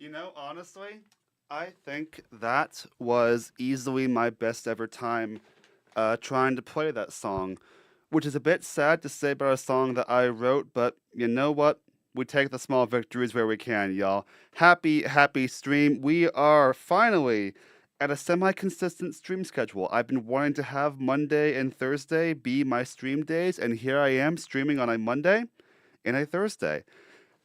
You know, honestly, I think that was easily my best ever time trying to play that song, which is a bit sad to say about a song that I wrote, but you know what? We take the small victories where we can, y'all. Happy, happy stream. We are finally at a semi consistent stream schedule. I've been wanting to have Monday and Thursday be my stream days, and here I am streaming on a Monday and a Thursday.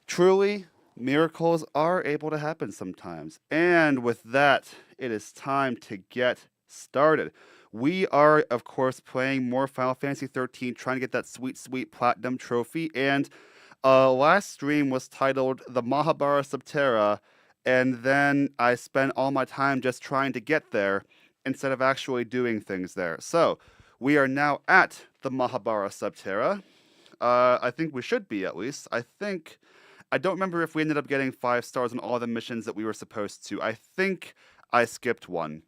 Truly, miracles are able to happen sometimes. And with that, it is time to get started. We are, of course, playing more Final Fantasy 13, trying to get that sweet, sweet platinum trophy. And last stream was titled The Mahabara Subterra, and then I spent all my time just trying to get there instead of actually doing things there. So we are now at the Mahabara Subterra. I think we should be at least. I don't remember if we ended up getting 5 stars on all the missions that we were supposed to. I think I skipped one.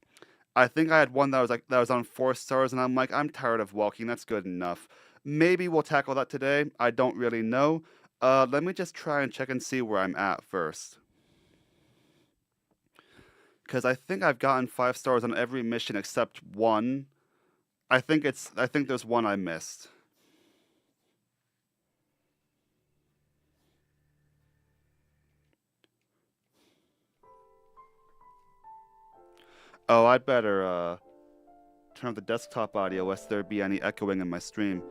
I think I had one that was on 4 stars, and I'm like, I'm tired of walking. That's good enough. Maybe we'll tackle that today. I don't really know. Let me just try and check and see where I'm at first. Because I think I've gotten 5 stars on every mission except one. I think there's one I missed. Oh, I'd better turn off the desktop audio lest there be any echoing in my stream.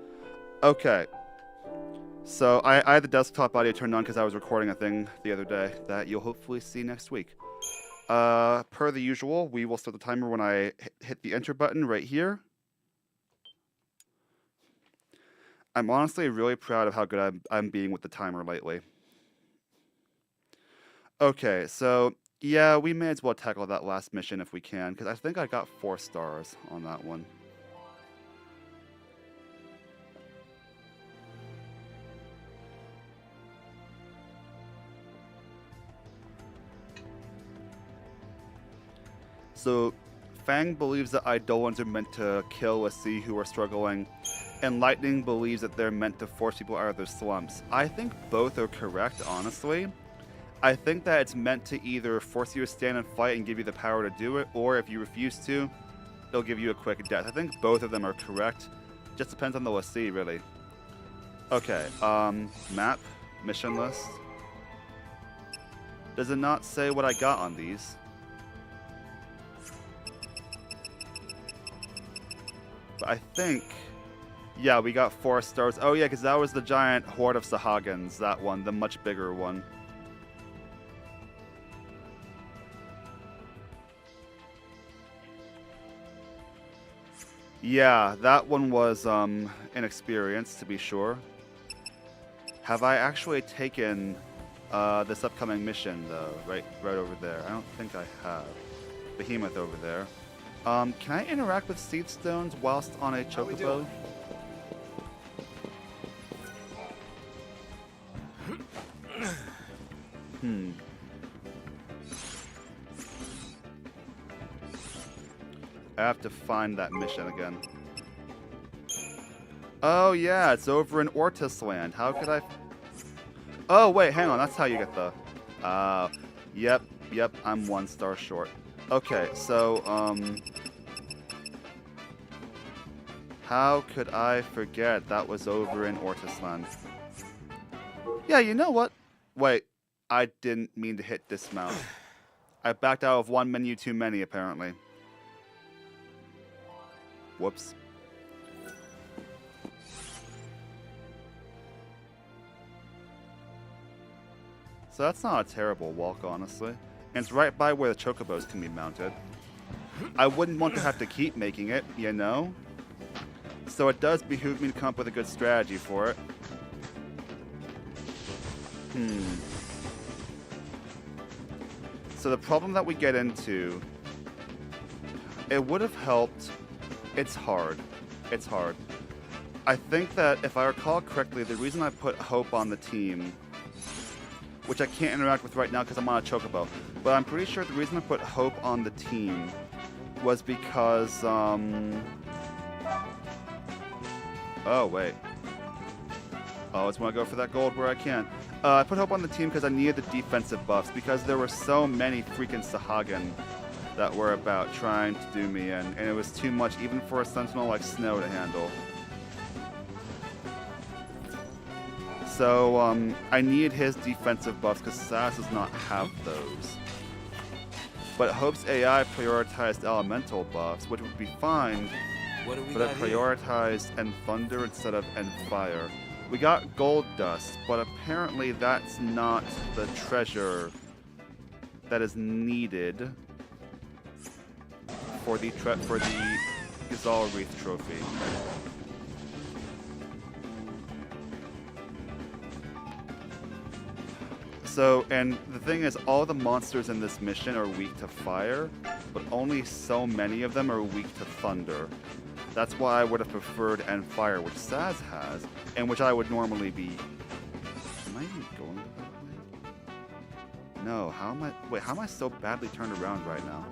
Okay. So I had the desktop audio turned on because I was recording a thing the other day that you'll hopefully see next week. Per the usual, we will start the timer when I hit the enter button right here. I'm honestly really proud of how good I'm being with the timer lately. Okay, so yeah, we may as well tackle that last mission if we can, because I think I got 4 stars on that one. So, Fang believes that Eidolons are meant to kill Lassie who are struggling, and Lightning believes that they're meant to force people out of their slumps. I think both are correct, honestly. I think that it's meant to either force you to stand and fight and give you the power to do it, or if you refuse to, it'll give you a quick death. I think both of them are correct. Just depends on the Lassie, really. Okay, map, mission list. Does it not say what I got on these? But I think, yeah, we got 4 stars. Oh yeah, because that was the giant horde of Sahagins, that one, the much bigger one. Yeah, that one was an experience, to be sure. Have I actually taken this upcoming mission, though? Right over there. I don't think I have. Behemoth over there. Can I interact with seed stones whilst on a chocobo? I have to find that mission again. Oh yeah, it's over in Ortis Land. How could I... Oh wait, hang on, that's how you get the... Yep, I'm 1 star short. Okay, so, how could I forget that was over in Ortis Land? Yeah, you know what? Wait, I didn't mean to hit dismount. I backed out of one menu too many, apparently. Whoops. So that's not a terrible walk, honestly. And it's right by where the chocobos can be mounted. I wouldn't want to have to keep making it, you know? So it does behoove me to come up with a good strategy for it. So the problem that we get into, it would have helped. It's hard. It's hard. I think that if I recall correctly, the reason I put Hope on the team, which I can't interact with right now because I'm on a chocobo, but I'm pretty sure the reason I put Hope on the team was because, oh, wait. I always want to go for that gold where I can. I put Hope on the team because I needed the defensive buffs, because there were so many freaking Sahagin that were about trying to do me in, and it was too much even for a Sentinel like Snow to handle. So I needed his defensive buffs because Saz does not have those. But Hope's AI prioritized elemental buffs, which would be fine, but it prioritized End Thunder instead of End Fire. We got Gold Dust, but apparently that's not the treasure that is needed for the Gazal Wreath trophy. So, and the thing is, all the monsters in this mission are weak to fire, but only so many of them are weak to thunder. That's why I would have preferred End Fire, which Saz has, and which I would normally be... Am I even going that way? No, how am I... Wait, how am I so badly turned around right now?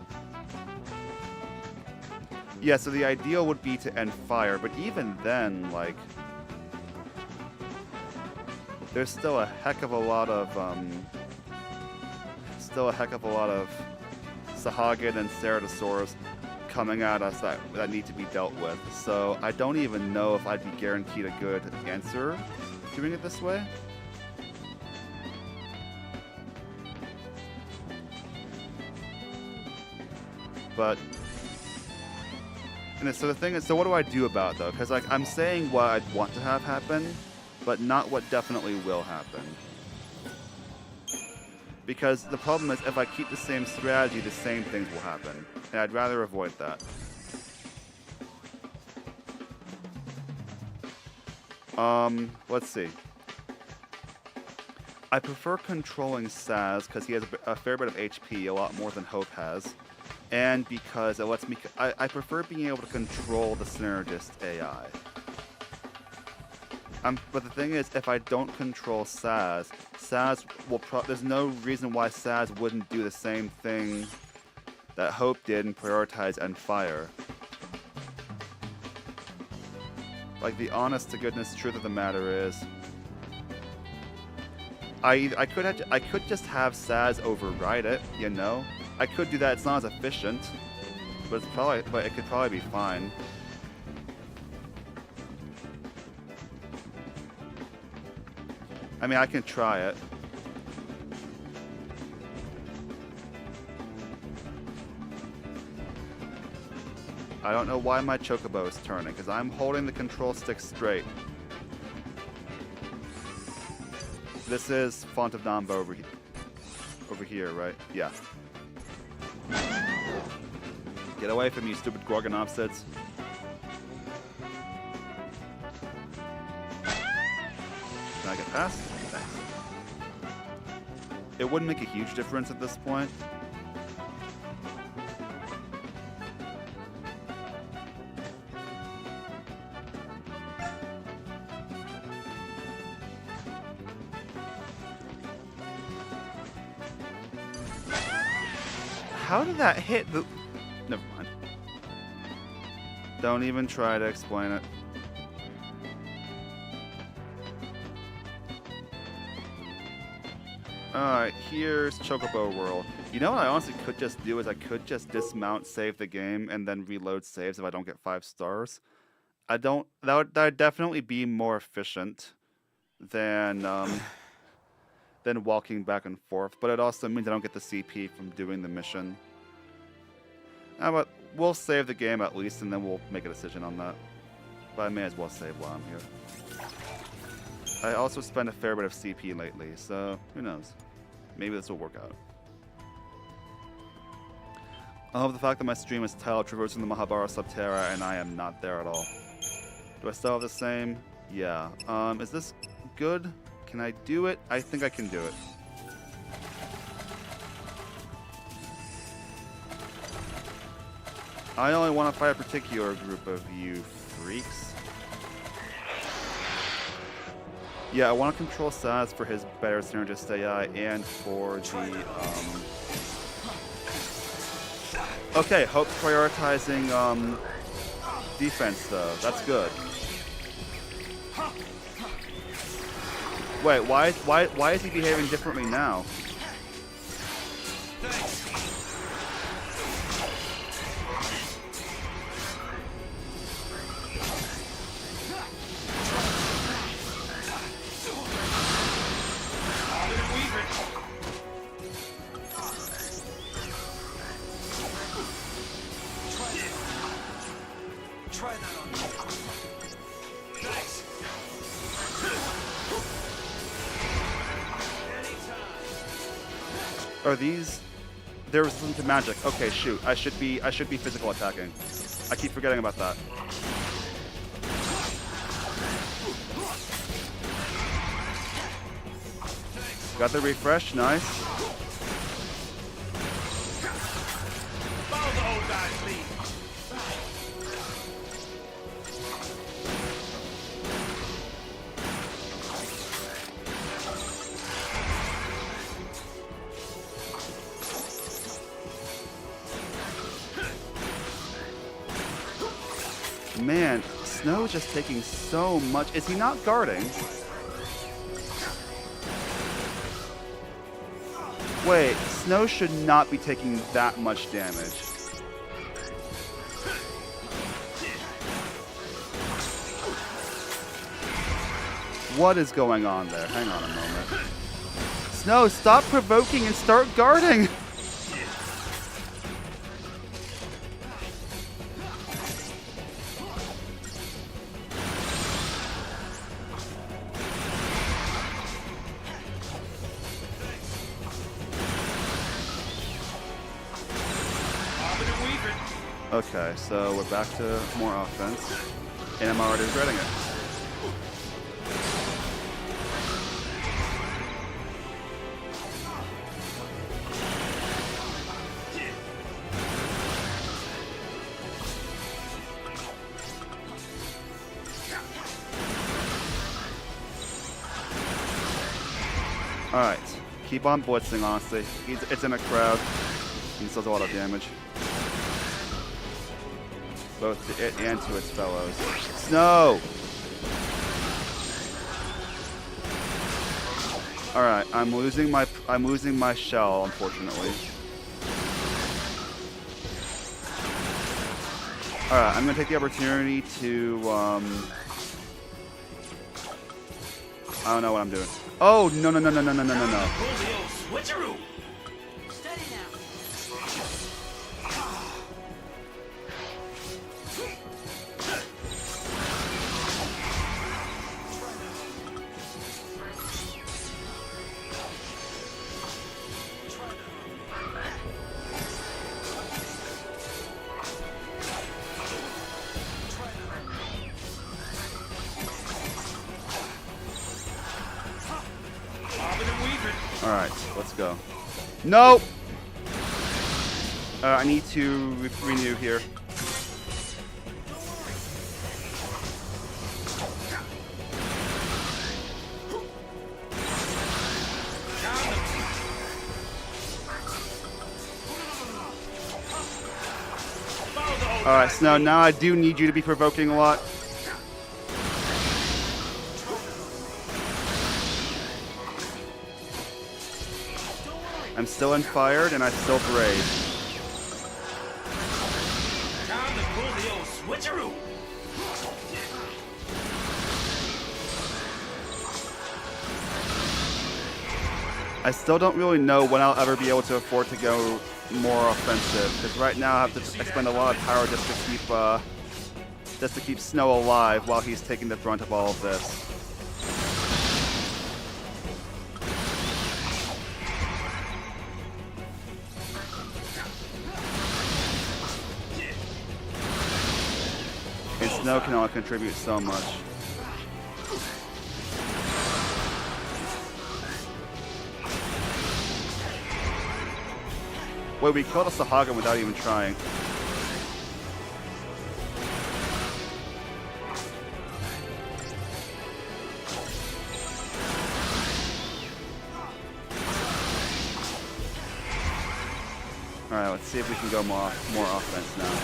Yeah, so the ideal would be to End Fire, but even then, like... There's still a heck of a lot of, Sahagin and Ceratosaurus coming at us that need to be dealt with. So I don't even know if I'd be guaranteed a good answer doing it this way. But, and so the thing is, so what do I do about it though? Because like I'm saying what I'd want to have happen, but not what definitely will happen. Because the problem is, if I keep the same strategy, the same things will happen. And I'd rather avoid that. Let's see. I prefer controlling Saz, because he has a fair bit of HP, a lot more than Hope has. And because it lets me... I prefer being able to control the Synergist AI. But the thing is, if I don't control Saz, Saz will there's no reason why Saz wouldn't do the same thing that Hope did and prioritize End Fire. Like, the honest to goodness truth of the matter is, I could just have Saz override it, you know? I could do that. It's not as efficient, but it could probably be fine. I mean, I can try it. I don't know why my Chocobo is turning, because I'm holding the control stick straight. This is Font of Namba over here, right? Yeah. Get away from me, stupid Gorgonopsids. Can I get past? Thanks. It wouldn't make a huge difference at this point. How did that hit the... Never mind. Don't even try to explain it. Alright, here's Chocobo World. You know what I honestly could just do is I could just dismount, save the game, and then reload saves if I don't get 5 stars. That would definitely be more efficient than walking back and forth, but it also means I don't get the CP from doing the mission. But we'll save the game at least, and then we'll make a decision on that. But I may as well save while I'm here. I also spent a fair bit of CP lately, so who knows? Maybe this will work out. I love the fact that my stream is titled Traversing the Mahabara Subterra, and I am not there at all. Do I still have the same? Yeah. Is this good? Can I do it? I think I can do it. I only want to fight a particular group of you freaks. Yeah, I want to control Saz for his better Synergist AI and for the, Okay, Hope's prioritizing, defense, though. That's good. Wait, why is he behaving differently now? Try that on me. Nice. Are these? They're resistant to magic. Okay, shoot. I should be physical attacking. I keep forgetting about that. Got the refresh. Nice. Follow the old guy's lead. Man, Snow is just taking so much. Is he not guarding? Wait, Snow should not be taking that much damage. What is going on there? Hang on a moment. Snow, stop provoking and start guarding! Okay, so we're back to more offense, and I'm already regretting it. Alright, keep on blitzing, honestly. It's in a crowd. He does a lot of damage. Both to it and to its fellows. Snow! Alright, I'm losing my shell, unfortunately. Alright, I'm gonna take the opportunity to I don't know what I'm doing. Oh no no no no no no no no no. Switcheroo. Steady now. Alright, let's go. Nope! I need to renew here. Alright, so now I do need you to be provoking a lot. I'm still inspired and I still brave. Time to pull the old switcheroo. I still don't really know when I'll ever be able to afford to go more offensive, because right now I have to expend a lot of power just to keep Snow alive while he's taking the brunt of all of this. And Snow can only contribute so much. Wait, we killed a Sahagin without even trying. Alright, let's see if we can go more offense now.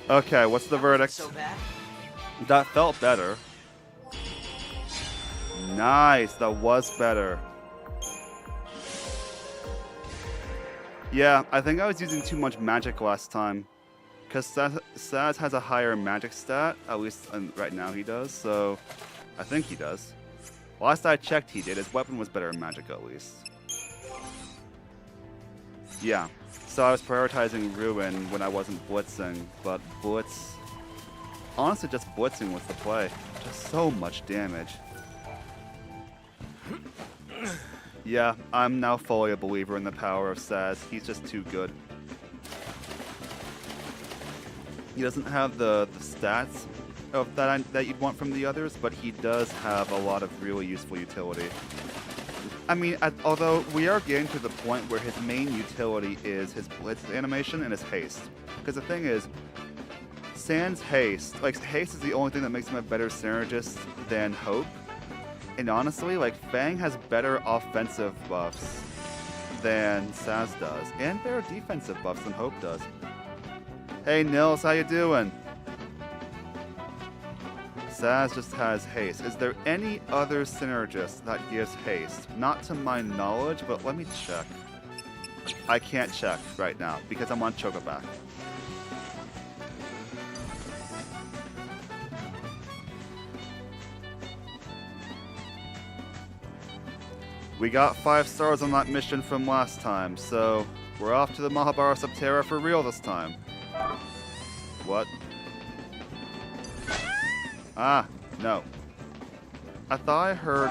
Okay, what's the That wasn't verdict? so bad. That felt better. Nice, that was better. Yeah, I think I was using too much magic last time. Because Saz has a higher magic stat, at least right now he does, so I think he does. Last I checked he did, his weapon was better in magic at least. Yeah, so I was prioritizing Ruin when I wasn't blitzing, but Blitz... Honestly, just blitzing was the play. Just so much damage. Yeah, I'm now fully a believer in the power of Saz. He's just too good. He doesn't have the stats of that you'd want from the others, but he does have a lot of really useful utility. I mean, although we are getting to the point where his main utility is his blitz animation and his haste. Because the thing is, Sans haste, like haste is the only thing that makes him a better synergist than Hope. And honestly, like Fang has better offensive buffs than Saz does, and better defensive buffs than Hope does. Hey Nils, how you doing? Saz just has haste. Is there any other synergist that gives haste? Not to my knowledge, but let me check. I can't check right now because I'm on Chocoback. We got 5 stars on that mission from last time, so we're off to the Mahabara Subterra for real this time. What? Ah, no. I thought I heard...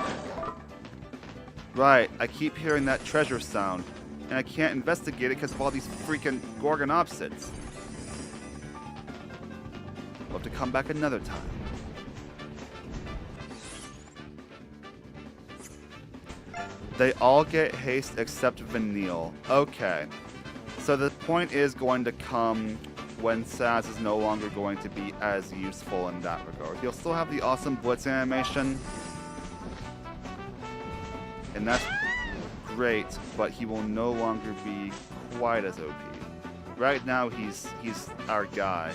Right, I keep hearing that treasure sound, and I can't investigate it because of all these freaking Gorgon opposites. We'll have to come back another time. They all get haste except Vanille. Okay. So the point is going to come when Saz is no longer going to be as useful in that regard. He'll still have the awesome blitz animation. And that's great, but he will no longer be quite as OP. Right now he's our guy.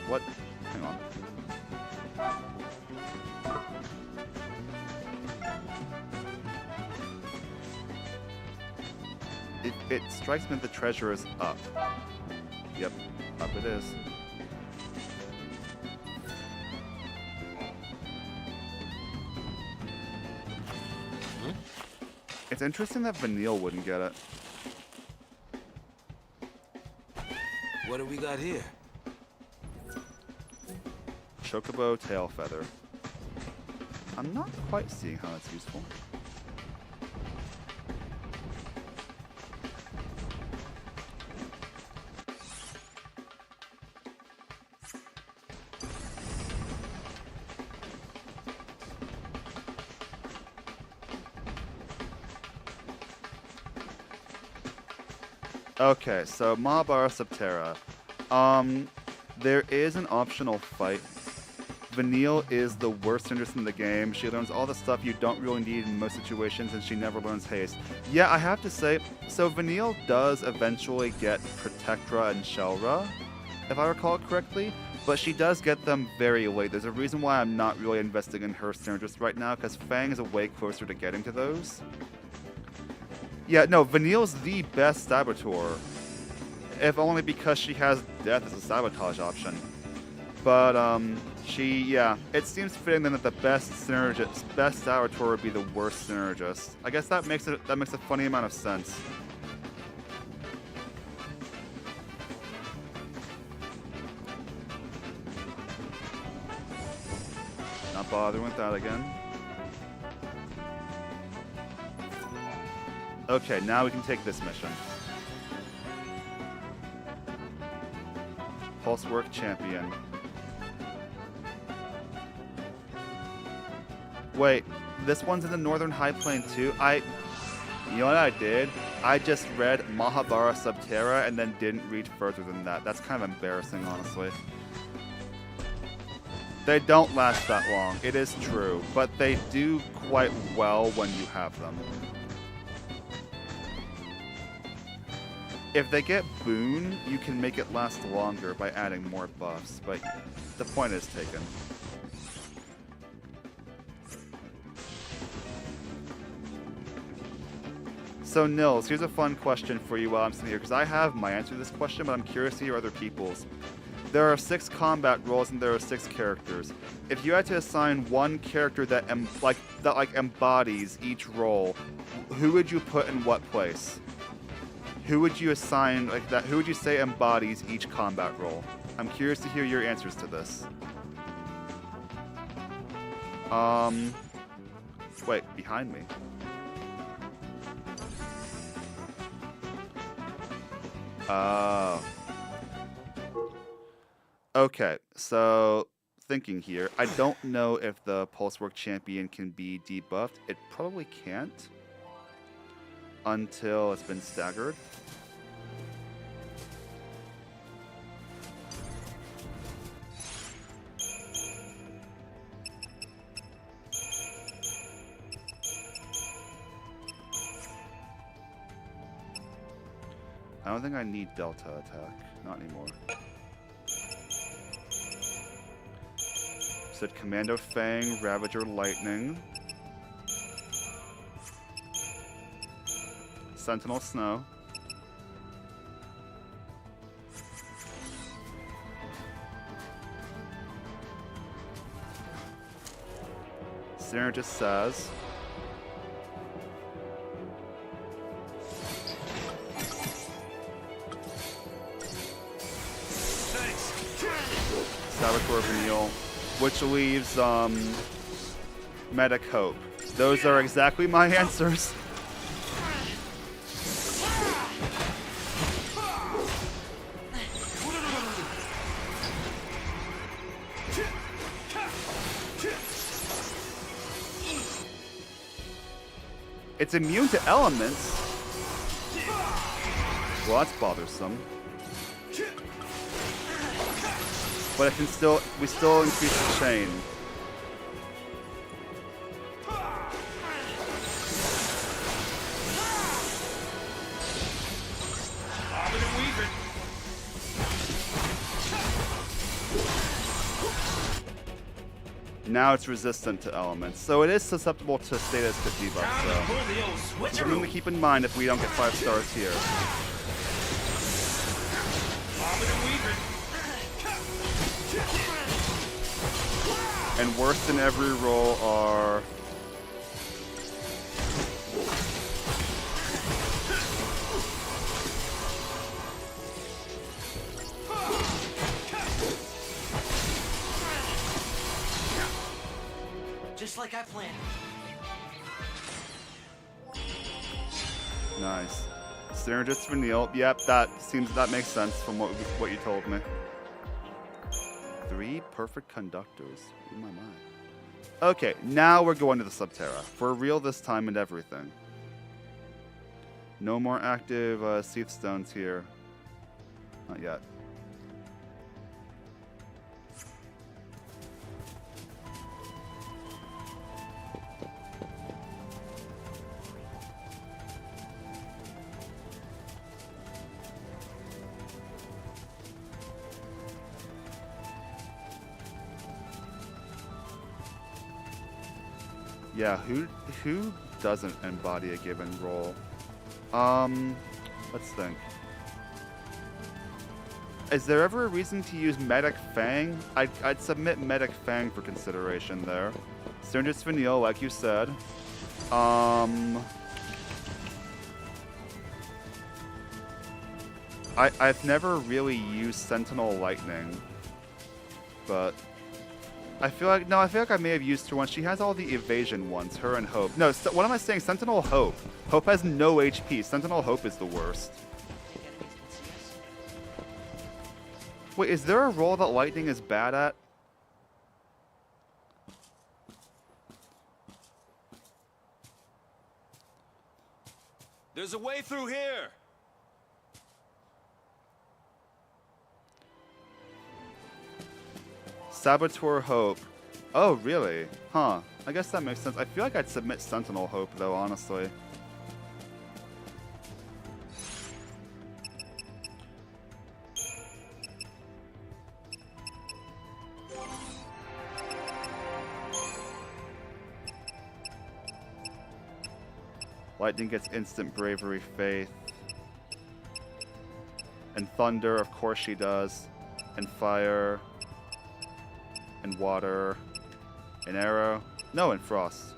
What? Hang on. It strikes me that the treasure is up. Yep, up it is. It's interesting that Vanille wouldn't get it. What do we got here? Chocobo Tail Feather. I'm not quite seeing how that's useful. Okay, so Mahabara Subterra. There is an optional fight. Vanille is the worst synergist in the game. She learns all the stuff you don't really need in most situations, and she never learns haste. Yeah, I have to say, so Vanille does eventually get Protectra and Shelra, if I recall correctly, but she does get them very late. There's a reason why I'm not really investing in her synergist right now, because Fang is a way closer to getting to those. Yeah, no, Vanille's the best Saboteur, if only because she has Death as a sabotage option. But, yeah, it seems fitting then that the best Saboteur would be the worst synergist. I guess that makes a funny amount of sense. Not bothering with that again. Okay, now we can take this mission. Pulsework Champion. Wait, this one's in the Northern High Plain too? You know what I did? I just read Mahabara Subterra and then didn't read further than that. That's kind of embarrassing, honestly. They don't last that long, it is true, but they do quite well when you have them. If they get Boon, you can make it last longer by adding more buffs, but the point is taken. So Nils, here's a fun question for you while I'm sitting here, because I have my answer to this question, but I'm curious to hear other people's. There are 6 combat roles and there are 6 characters. If you had to assign one character that embodies each role, who would you put in what place? Who would you assign like that? Who would you say embodies each combat role? I'm curious to hear your answers to this. Wait, behind me. Okay, so thinking here, I don't know if the Pulsework champion can be debuffed. It probably can't until it's been staggered. I don't think I need Delta attack. Not anymore. Said Commando Fang, Ravager Lightning. Sentinel Snow. Synergist Saz. Saboteur Vanille, which leaves Medic Hope. Those are exactly my answers. It's immune to elements. Well, that's bothersome. But it can still, we still increase the chain. Now it's resistant to elements, so it is susceptible to status debuff. So something to keep in mind if we don't get 5 stars here. And worse than every roll are... Just like I planned. Nice. Synergist Vanille. Yep, that makes sense from what you told me. 3 perfect conductors. In my mind. Okay, now we're going to the Subterra. For real this time and everything. No more active Seath Stones here. Not yet. Yeah, who doesn't embody a given role? Let's think. Is there ever a reason to use Medic Fang? I'd submit Medic Fang for consideration there. Synergist Vanille, like you said. I've never really used Sentinel Lightning, but I feel like I may have used her once. She has all the evasion ones, her and Hope. No, what am I saying? Sentinel Hope. Hope has no HP. Sentinel Hope is the worst. Wait, is there a role that Lightning is bad at? There's a way through here. Saboteur Hope. Oh, really? Huh. I guess that makes sense. I feel like I'd submit Sentinel Hope, though, honestly. Lightning gets instant bravery, faith. And thunder, of course she does. And fire. And water. And arrow. No, and frost.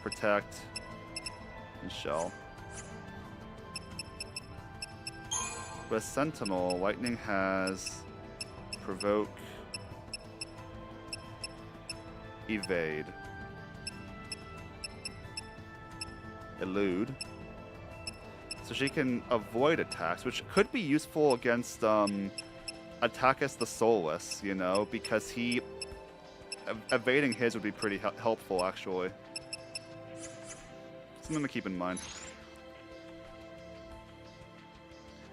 Protect. And shell. With Sentinel, lightning has provoke, evade, elude. So she can avoid attacks, which could be useful against Attackus the Soulless, you know, because he evading his would be pretty helpful actually. Something to keep in mind.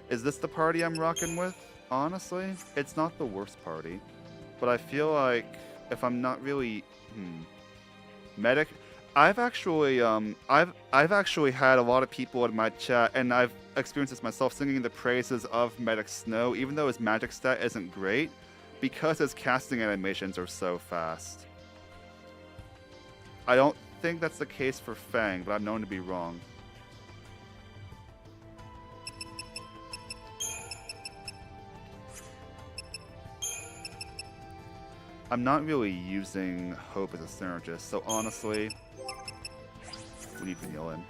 Is this the party I'm rocking with? Honestly, it's not the worst party, but I feel like if I'm not really medic, I've actually had a lot of people in my chat, and I've experienced this myself, singing the praises of Medic Snow, even though his magic stat isn't great, because his casting animations are so fast. I don't think that's the case for Fang, but I'm known to be wrong. I'm not really using Hope as a synergist, so honestly, we need Vanilla in.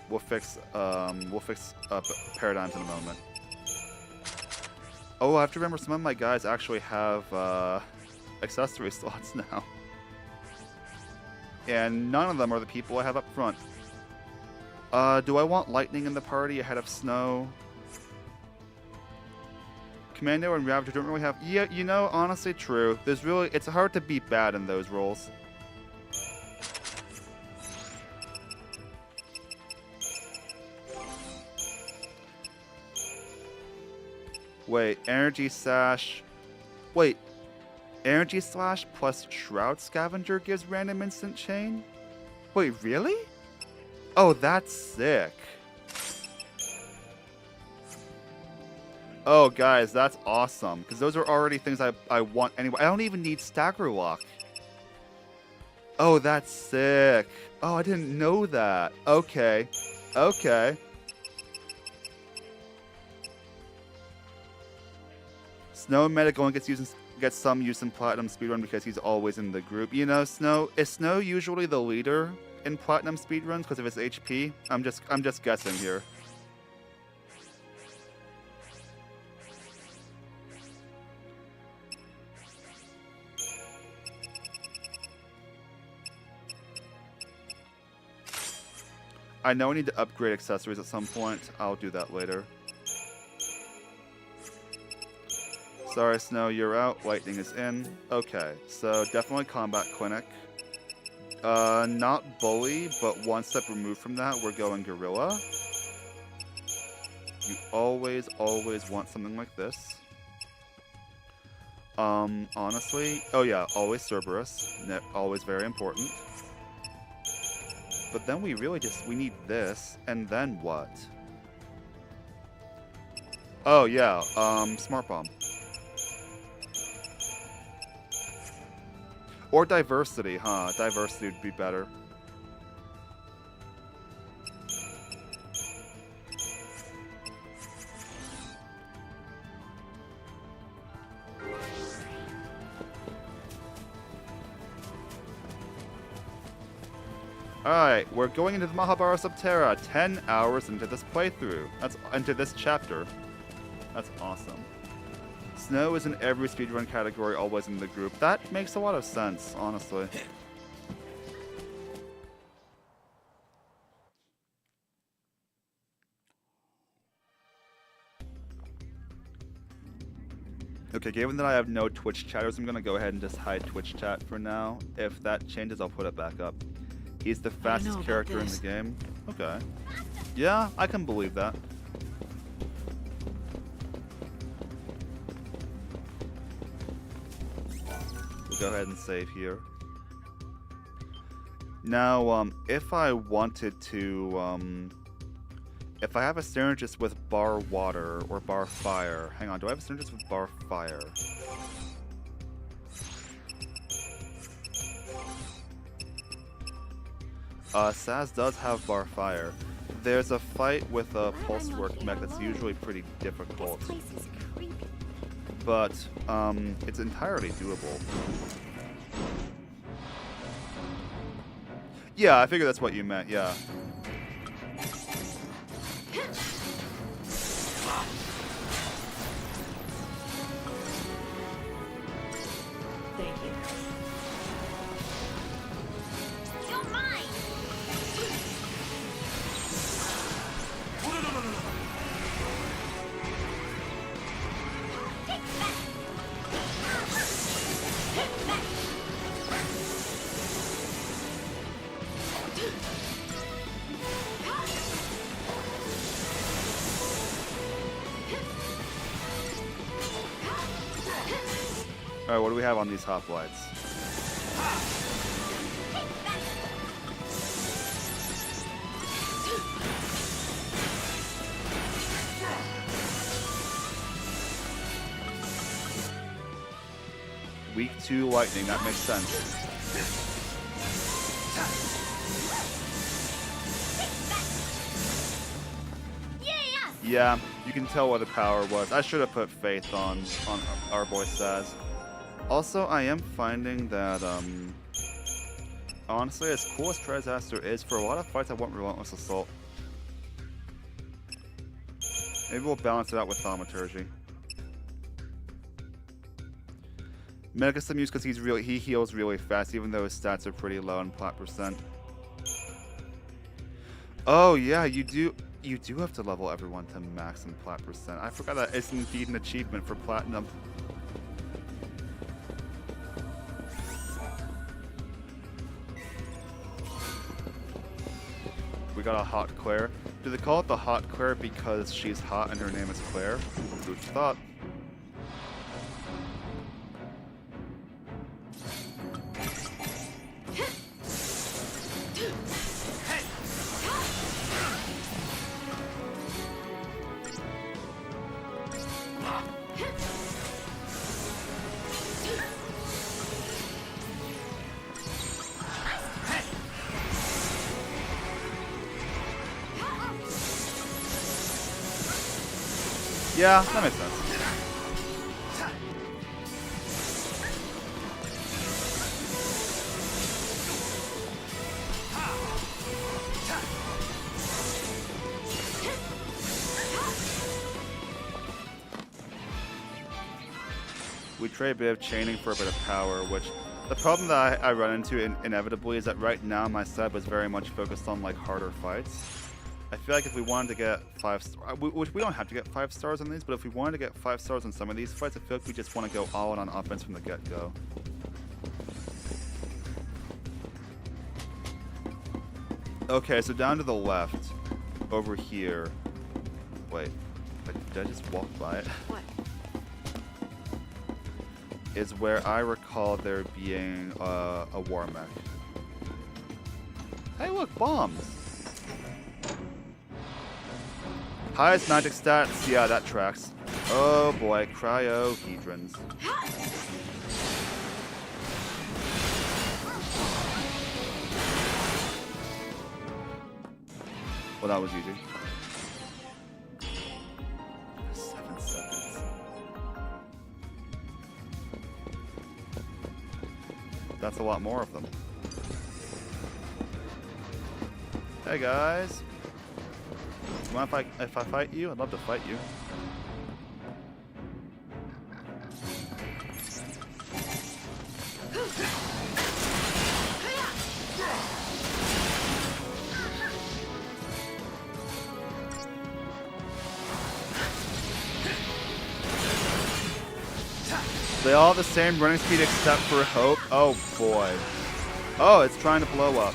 We'll fix paradigms in a moment. Oh, I have to remember some of my guys actually have accessory slots now. And none of them are the people I have up front. Do I want Lightning in the party ahead of Snow? Commando and Ravager don't really have... Yeah, you know, honestly, true. It's hard to beat bad in those roles. Wait, Energy Sash... Wait, Energy Slash plus Shroud Scavenger gives random instant chain? Wait, really? Oh, that's sick. Oh, guys, that's awesome. Because those are already things I want anyway. I don't even need Stagger Lock. Oh, that's sick. Oh, I didn't know that. Okay. Okay. Snow Medic only gets some use in Platinum Speedrun because he's always in the group. You know, is Snow usually the leader in Platinum Speedruns because of his HP? I'm just guessing here. I know I need to upgrade accessories at some point. I'll do that later. Sorry, Snow, you're out. Lightning is in. Okay, so definitely Combat Clinic. Not Bully, but one step removed from that, we're going Gorilla. You always want something like this. Honestly, oh yeah, always Cerberus. Always very important. But then we need this, and then what? Oh yeah, Smart Bomb. Or Diversity, huh? Diversity would be better. Alright, we're going into the Mahabharata Subterra 10 hours into this playthrough. Into this chapter. That's awesome. Snow is in every speedrun category, always in the group. That makes a lot of sense, honestly. Okay, given that I have no Twitch chatters, I'm gonna go ahead and just hide Twitch chat for now. If that changes, I'll put it back up. He's the fastest character in the game. Okay. Yeah, I can believe that. We'll go ahead and save here. Now, if I wanted to, if I have a synergist with bar water or bar fire, hang on, do I have a synergist with bar fire? Saz does have bar fire. There's a fight with a pulse work mech that's usually pretty difficult, This place is creepy. but it's entirely doable. Yeah, I figured that's what you meant, yeah. Thank you. You're mine. Take that. Take that. Alright, what do we have on these hoplites? Weak to lightning, that makes sense. Yeah, you can tell what the power was. I should have put faith on our boy Saz. Also, I am finding that, honestly, as cool as Trisaster is, for a lot of fights I want Relentless Assault. Maybe we'll balance it out with Thaumaturgy. Megastim use because he heals really fast, even though his stats are pretty low in plat percent. Oh yeah, you do have to level everyone to max in plat percent. I forgot that it's indeed an achievement for platinum. We got a hot Claire. Do they call it the hot Claire because she's hot and her name is Claire? Who'd thought? Yeah, that makes sense. We trade a bit of chaining for a bit of power, which the problem that I run into inevitably is that right now my sub is very much focused on like harder fights. I feel like if we wanted to get 5 stars, which we don't have to get 5 stars on these, but if we wanted to get 5 stars on some of these fights, I feel like we just want to go all in on offense from the get-go. Okay, so down to the left, over here. Wait, did I just walk by it? What? Is where I recall there being a war mech. Hey, look, bombs! Highest magic stats, yeah, that tracks. Oh boy, cryohedrons. Well, that was easy. 7 seconds. That's a lot more of them. Hey guys. You mind if I fight you? I'd love to fight you. They all have the same running speed except for Hope. Oh boy. Oh, it's trying to blow up.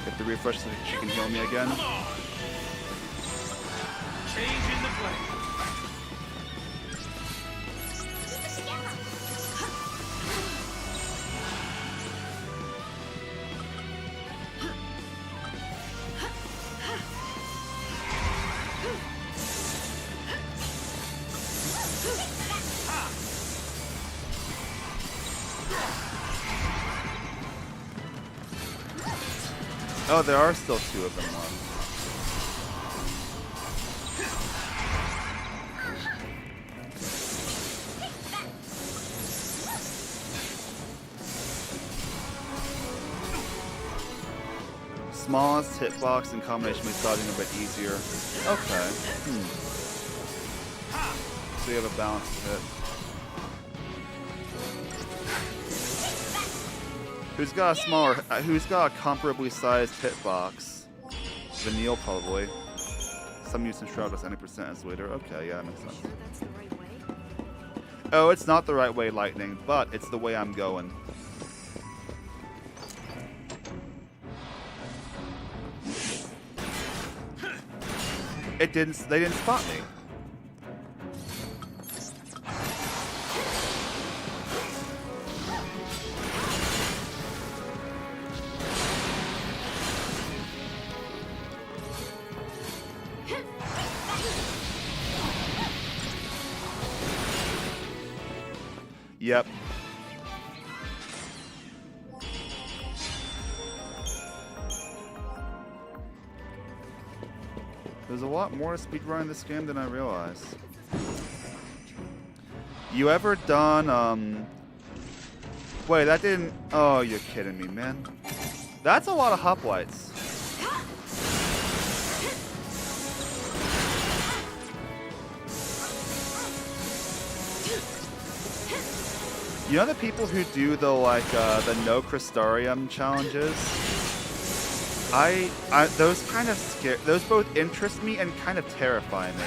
Get the refresh so she can heal me again. Change in the play. Oh, there are still 2 of them left. Smallest hitbox in combination with dodging a bit easier. Okay. So you have a balanced hit. Who's got a smaller? Who's got a comparably sized hitbox? Vanille probably. Some use in Shroud with 90% as later. Okay, yeah, that makes sense. Sure that's the right way? Oh, it's not the right way, Lightning, but it's the way I'm going. They didn't spot me. Yep. There's a lot more to speedrun in this game than I realized. You ever done, Wait, that didn't... Oh, you're kidding me, man. That's a lot of hoplites. You know the people who do the, like, the no Crystarium challenges? Those kind of scare... Those both interest me and kind of terrify me.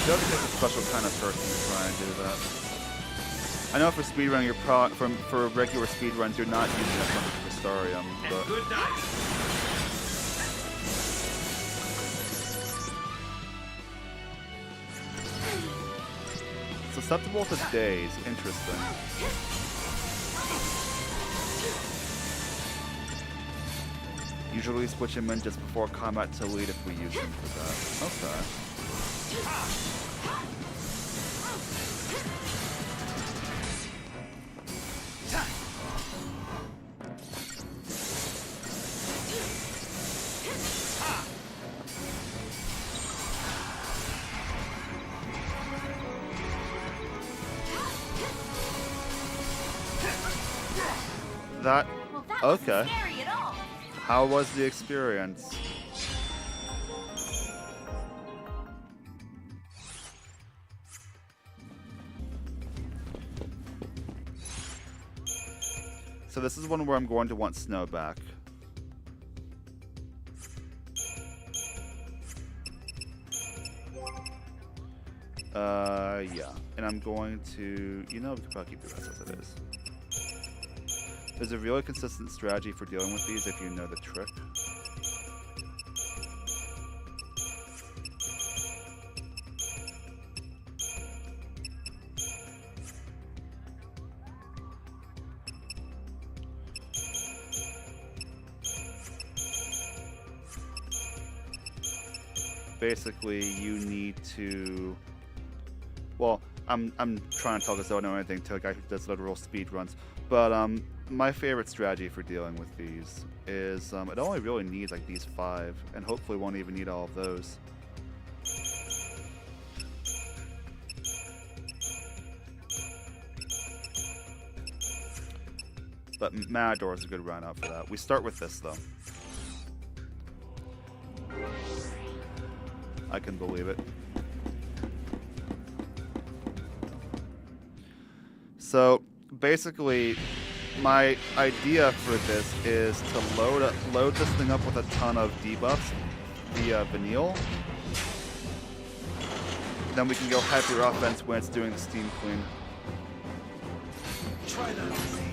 You have to get a special kind of person to try and do that. I know for speedrun, for regular speedruns, you're not using as much Crystarium, but... And good night. Susceptible to days. Interesting. Usually switch him in just before combat to lead if we use him for that. Okay. That... Well, that Okay. wasn't scary at all. How was the experience? So this is one where I'm going to want Snow back. Yeah. And I'm going to... You know, we could probably keep the rest as it is. There's a really consistent strategy for dealing with these if you know the trick. Basically, you need to... Well, I'm trying to talk as though I know anything to a guy who does literal speed runs, but my favorite strategy for dealing with these is it only really needs like these 5, and hopefully won't even need all of those. But Matador is a good run out for that. We start with this though. I can believe it. So basically, my idea for this is to load this thing up with a ton of debuffs via Vanille. Then we can go hyper offense when it's doing the Steam Queen. Try that with me.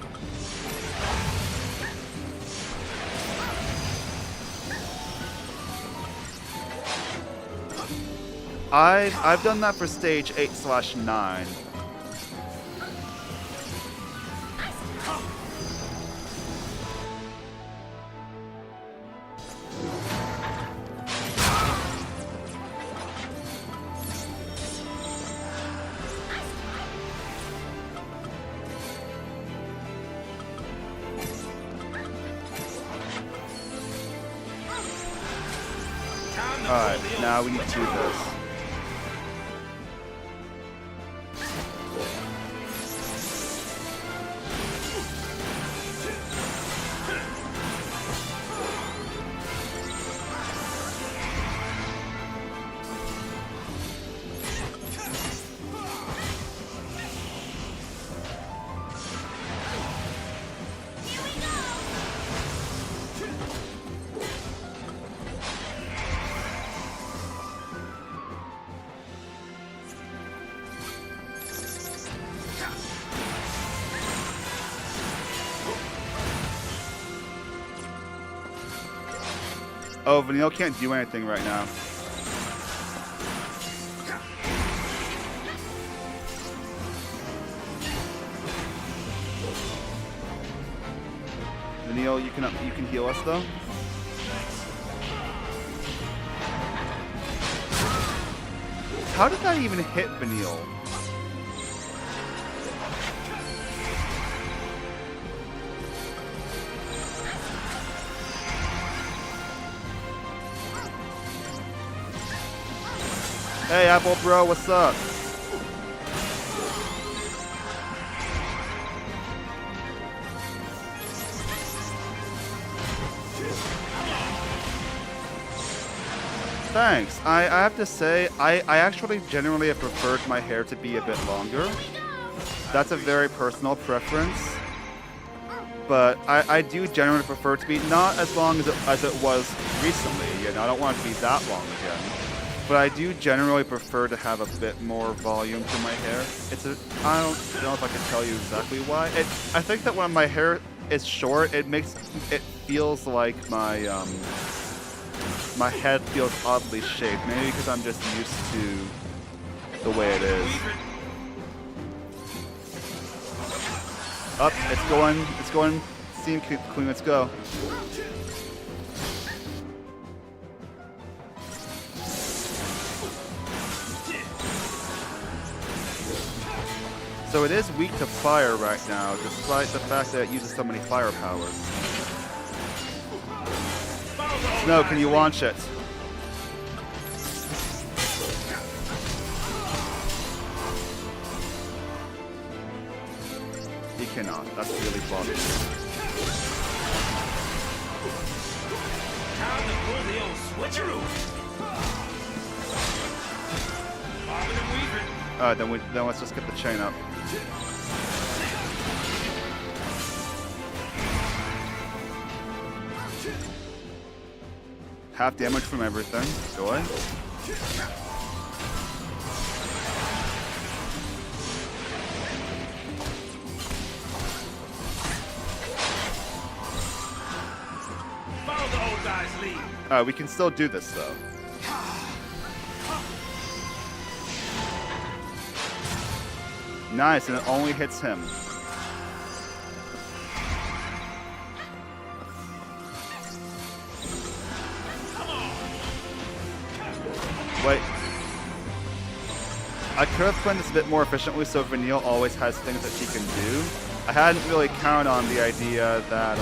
I've done that for stage 8/9. Alright, now we need to do this. Oh, Vanille can't do anything right now. Vanille, you can heal us though. How did that even hit Vanille? Hey, Apple Bro, what's up? Thanks. I have to say, I actually generally have preferred my hair to be a bit longer. That's a very personal preference. But I do generally prefer it to be not as long as it was recently. You know, I don't want it to be that long again. But I do generally prefer to have a bit more volume to my hair. I don't know if I can tell you exactly why. I think that when my hair is short, it feels like my head feels oddly shaped. Maybe because I'm just used to the way it is. Up, it's going. Steam Queen, let's go. So it is weak to fire right now, despite the fact that it uses so many fire powers. Snow, can you launch it? You cannot. That's really buggy. Time to pull the old switcheroo. Bobbing and weaving. Alright, then let's just get the chain up. Half damage from everything. Joy. Follow the old guy's lead. Alright, we can still do this though. Nice, and it only hits him. Wait. I could have planned this a bit more efficiently so Vanille always has things that she can do. I hadn't really counted on the idea that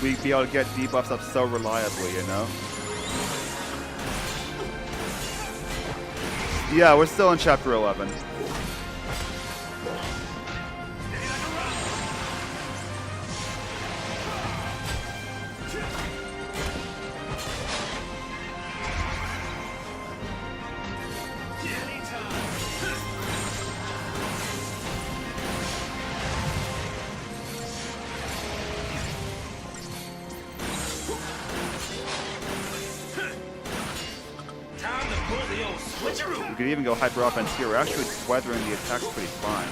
we'd be able to get debuffs up so reliably, you know? Yeah, we're still in Chapter 11. We could even go hyper offense here. We're actually weathering the attacks pretty fine.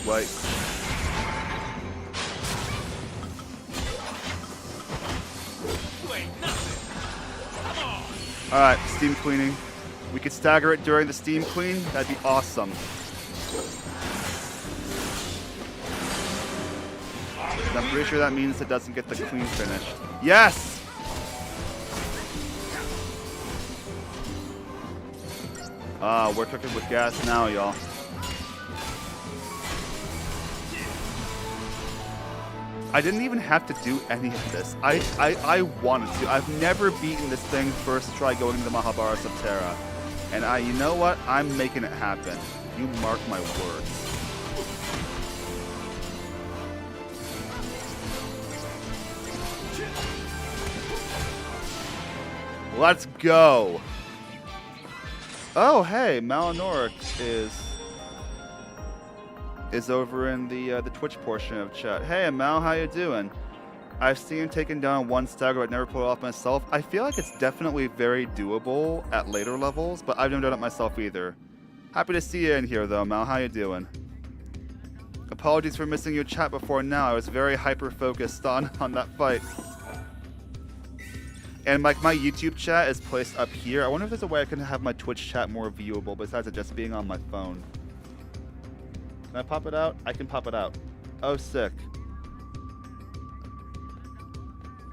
Wait. Alright, steam cleaning. We could stagger it during the steam clean. That'd be awesome. I'm pretty sure that means it doesn't get the clean finish. Yes! Ah, we're cooking with gas now, y'all. I didn't even have to do any of this. I wanted to. I've never beaten this thing first try going into the Mahabara Subterra. And you know what? I'm making it happen. You mark my words. Let's go. Oh, hey, Malinoric is over in the Twitch portion of chat. Hey, Mal, how you doing? I've seen him taken down one stagger, but never pulled it off myself. I feel like it's definitely very doable at later levels, but I've never done it myself either. Happy to see you in here, though, Mal. How you doing? Apologies for missing your chat before now. I was very hyper-focused on that fight. And my YouTube chat is placed up here. I wonder if there's a way I can have my Twitch chat more viewable besides it just being on my phone. Can I pop it out? I can pop it out. Oh, sick.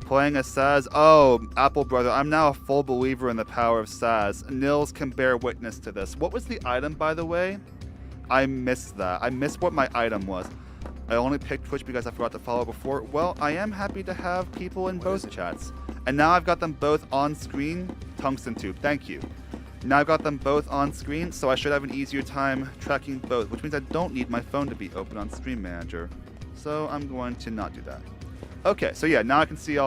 Playing as Saz. Oh, Apple Brother, I'm now a full believer in the power of Saz. Nils can bear witness to this. What was the item, by the way? I missed that. I missed what my item was. I only picked Twitch because I forgot to follow before. Well, I am happy to have people in both chats. And now I've got them both on screen. Tungsten Tube, thank you. Now I've got them both on screen, so I should have an easier time tracking both, which means I don't need my phone to be open on Stream Manager. So I'm going to not do that. Okay, so yeah, now I can see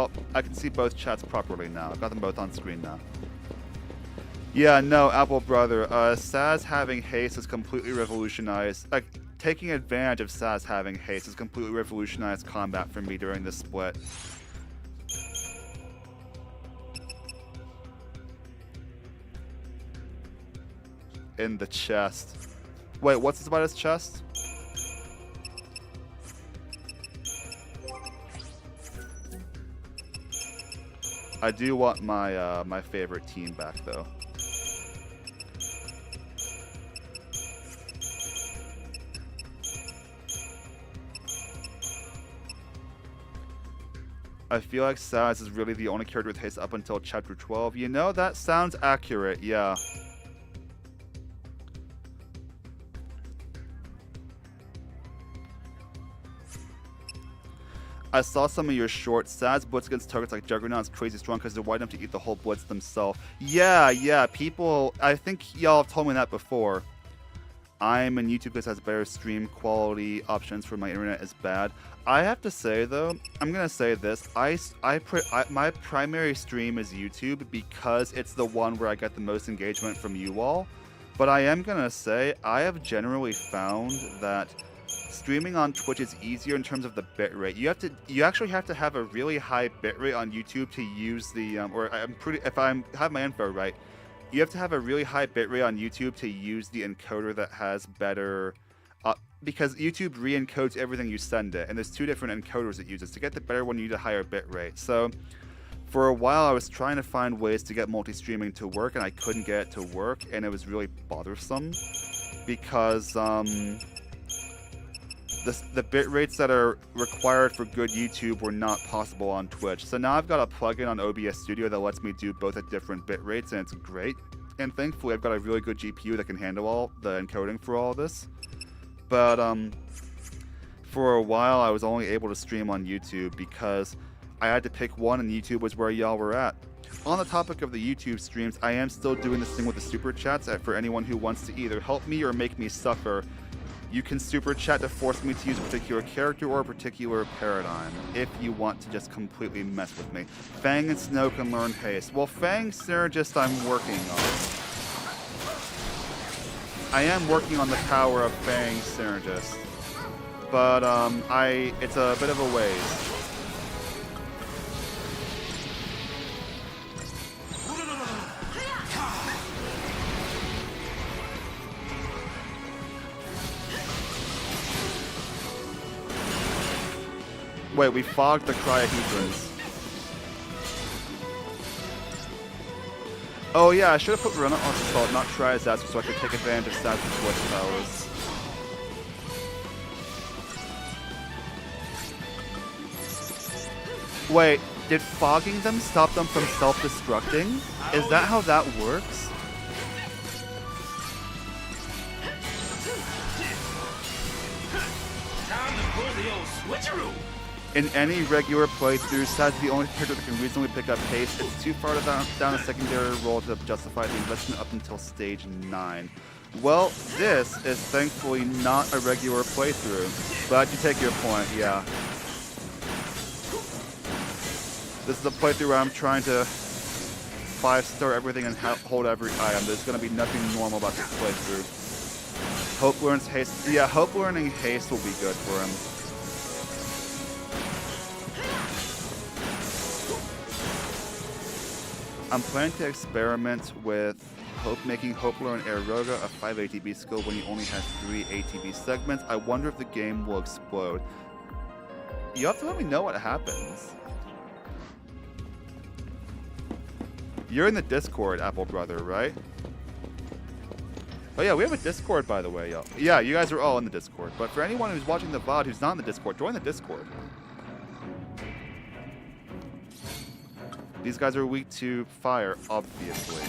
both chats properly now. I've got them both on screen now. Yeah, no, Apple Brother. Saz having haste has completely revolutionized. Like, taking advantage of Saz having haste has completely revolutionized combat for me during this split. In the chest. Wait, what's this about his chest? I do want my my favorite team back though. I feel like Saz is really the only character with haste up until chapter 12. You know, that sounds accurate, yeah. I saw some of your shorts. Saz blitz against targets like Juggernaut's crazy strong because they're wide enough to eat the whole blitz themselves. Yeah, people, I think y'all have told me that before. I'm in YouTube because it has better stream quality options for my internet is bad. I have to say though, I'm gonna say this, my primary stream is YouTube because it's the one where I get the most engagement from you all. But I am gonna say, I have generally found that streaming on Twitch is easier in terms of the bitrate. You actually have to have a really high bitrate on YouTube to use the if I have my info right, you have to have a really high bitrate on YouTube to use the encoder that has better because YouTube re-encodes everything you send it, and there's two different encoders it uses. To get the better one, you need a higher bitrate. So for a while, I was trying to find ways to get multi-streaming to work, and I couldn't get it to work, and it was really bothersome because the bit rates that are required for good YouTube were not possible on Twitch. So now I've got a plugin on OBS Studio that lets me do both at different bit rates, and it's great. And thankfully, I've got a really good GPU that can handle all the encoding for all of this. But for a while, I was only able to stream on YouTube because I had to pick one, and YouTube was where y'all were at. On the topic of the YouTube streams, I am still doing this thing with the super chats for anyone who wants to either help me or make me suffer. You can super chat to force me to use a particular character or a particular paradigm if you want to just completely mess with me. Fang and Snow can learn haste. Well, Fang Synergist I'm working on. I am working on the power of Fang Synergist. But it's a bit of a ways. Wait, we fogged the cryohedrons. Oh yeah, I should have put Runa on Salt, not try as Sasuke, so I could take advantage of Sasuke's voice powers. Wait, did fogging them stop them from self-destructing? Is that how that works? Time to pull the old switcheroo. In any regular playthrough, Sad's the only character that can reasonably pick up haste. It's too far down a secondary role to justify the investment up until stage 9. Well, this is thankfully not a regular playthrough, but you take your point, yeah. This is a playthrough where I'm trying to 5-star everything and hold every item. There's going to be nothing normal about this playthrough. Hope learns haste. Yeah, Hope learning haste will be good for him. I'm planning to experiment with making Hope learn Aeroga a 5 ATB skill when he only has 3 ATB segments. I wonder if the game will explode. You have to let me know what happens. You're in the Discord, Apple Brother, right? Oh yeah, we have a Discord, by the way, y'all. Yeah, you guys are all in the Discord. But for anyone who's watching the VOD who's not in the Discord, join the Discord. These guys are weak to fire, obviously.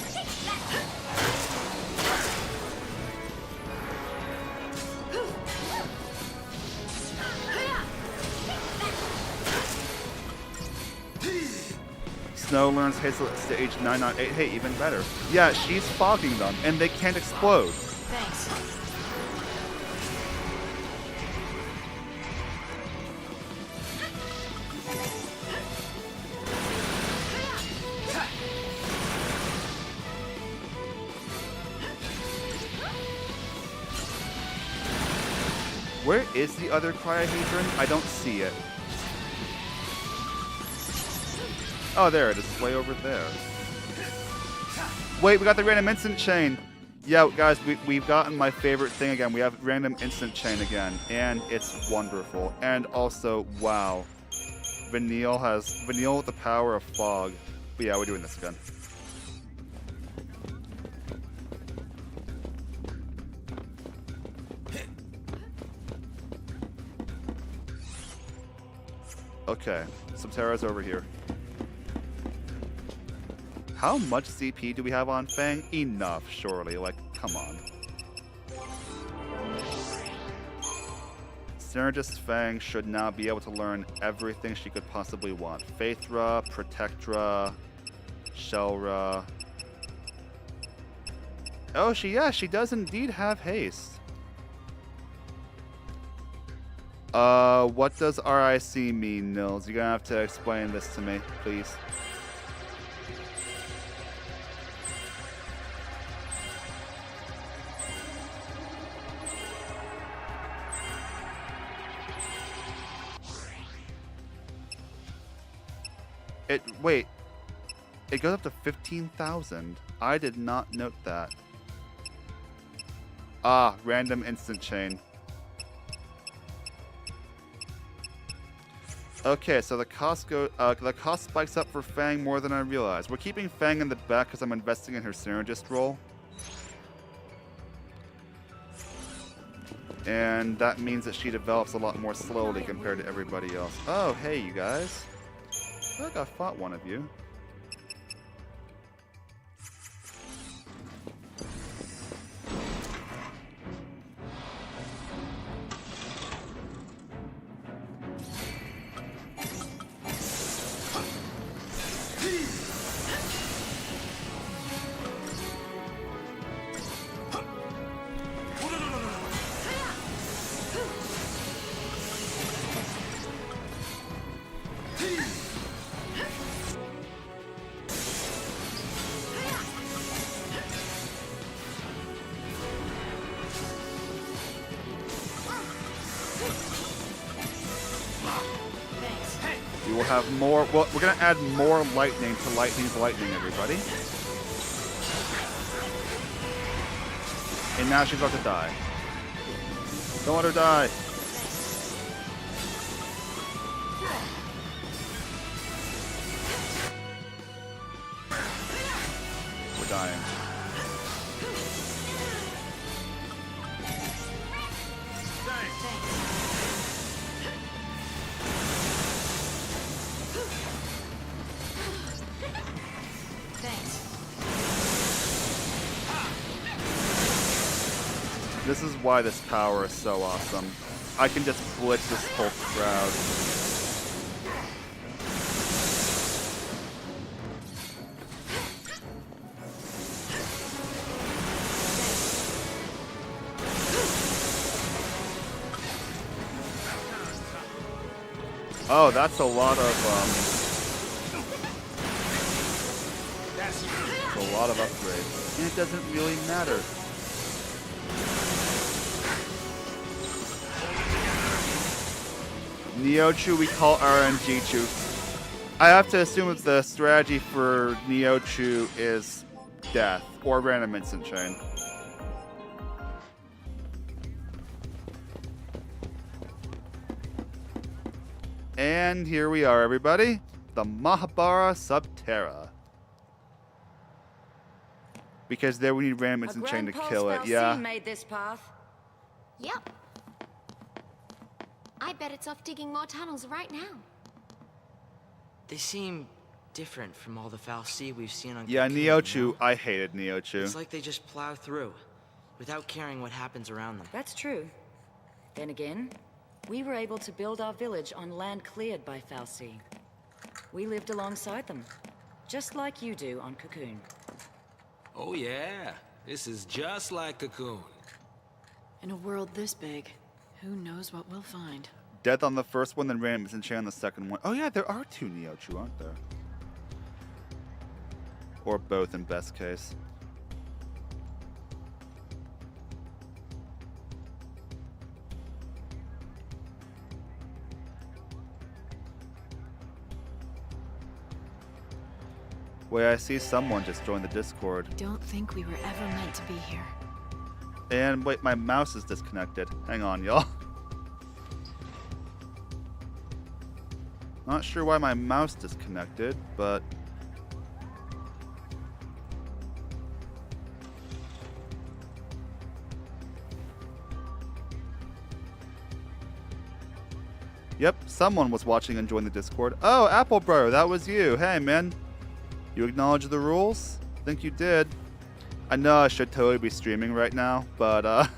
Snow learns haste at stage 998. Hey, even better. Yeah, she's fogging them, and they can't explode. Thanks. Where is the other Cryohedron? I don't see it. Oh, there it is. Way over there. Wait, we got the random instant chain. Yeah, guys, we've gotten my favorite thing again. We have random instant chain again, and it's wonderful. And also, wow. Vanille with the power of fog. But yeah, we're doing this again. Okay, Subterra's over here. How much CP do we have on Fang? Enough, surely. Like, come on. Synergist Fang should now be able to learn everything she could possibly want. Faithra, Protectra, Shelra. Oh, she does indeed have haste. What does RIC mean, Nils? You're gonna have to explain this to me, please. Wait. It goes up to 15,000. I did not note that. Ah, random instant chain. Okay, so the cost spikes up for Fang more than I realized. We're keeping Fang in the back because I'm investing in her synergist role. And that means that she develops a lot more slowly compared to everybody else. Oh, hey, you guys. I feel like I fought one of you. We will have more. Well, we're gonna add more lightning to lightning's lightning, everybody. And now she's about to die. Don't let her die. We're dying. This is why this power is so awesome. I can just blitz this whole crowd. Oh, that's a lot of That's a lot of upgrades. And it doesn't really matter. Neochu we call RNG-Chu. I have to assume that the strategy for Neochu is death or random instant chain. And here we are, everybody. The Mahabara Subterra. Because there we need random instant chain to kill it. Yeah. Made this path. Yep. I bet it's off digging more tunnels right now. They seem different from all the Fal'Cie we've seen on Yeah, Cocoon, Neochu. you know? I hated Neochu. It's like they just plow through, without caring what happens around them. That's true. Then again, we were able to build our village on land cleared by Fal'Cie. We lived alongside them, just like you do on Cocoon. Oh yeah, this is just like Cocoon. In a world this big, who knows what we'll find? Death on the first one, then random instant chain on the second one. Oh yeah, there are two Neochu, aren't there? Or both in best case. Wait, I see someone just joined the Discord. Don't think we were ever meant to be here. And wait, my mouse is disconnected. Hang on, y'all. Not sure why my mouse disconnected, but... Yep, someone was watching and joined the Discord. Oh, Apple Bro, that was you. Hey, man. You acknowledge the rules? I think you did. I know I should totally be streaming right now, but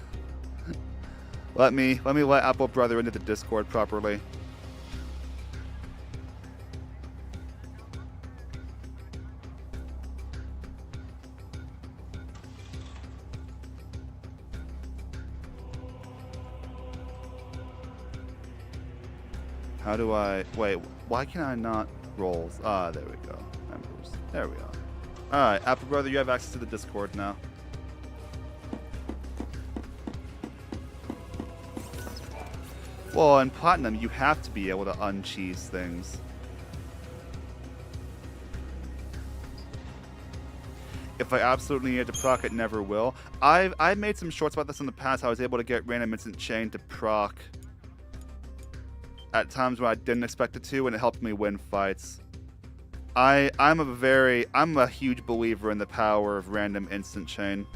let me let Apple Brother into the Discord properly. How do I wait? Why can I not rolls? Ah, there we go. Members. There we are. Alright, Apple Brother, you have access to the Discord now. Well, in Platinum, you have to be able to uncheese things. If I absolutely need to proc, it never will. I've made some shorts about this in the past. I was able to get random instant chain to proc at times when I didn't expect it to, and it helped me win fights. I'm a huge believer in the power of random instant chain.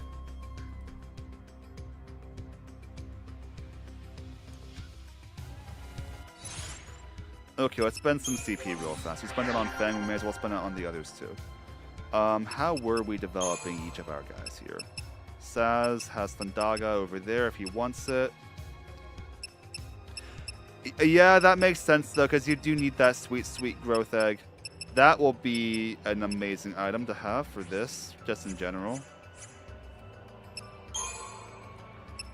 Okay, let's spend some CP real fast. We spend it on Fang, we may as well spend it on the others too. How were we developing each of our guys here? Saz has Thundaga over there if he wants it. Yeah, that makes sense though, because you do need that sweet growth egg. That will be an amazing item to have for this, just in general.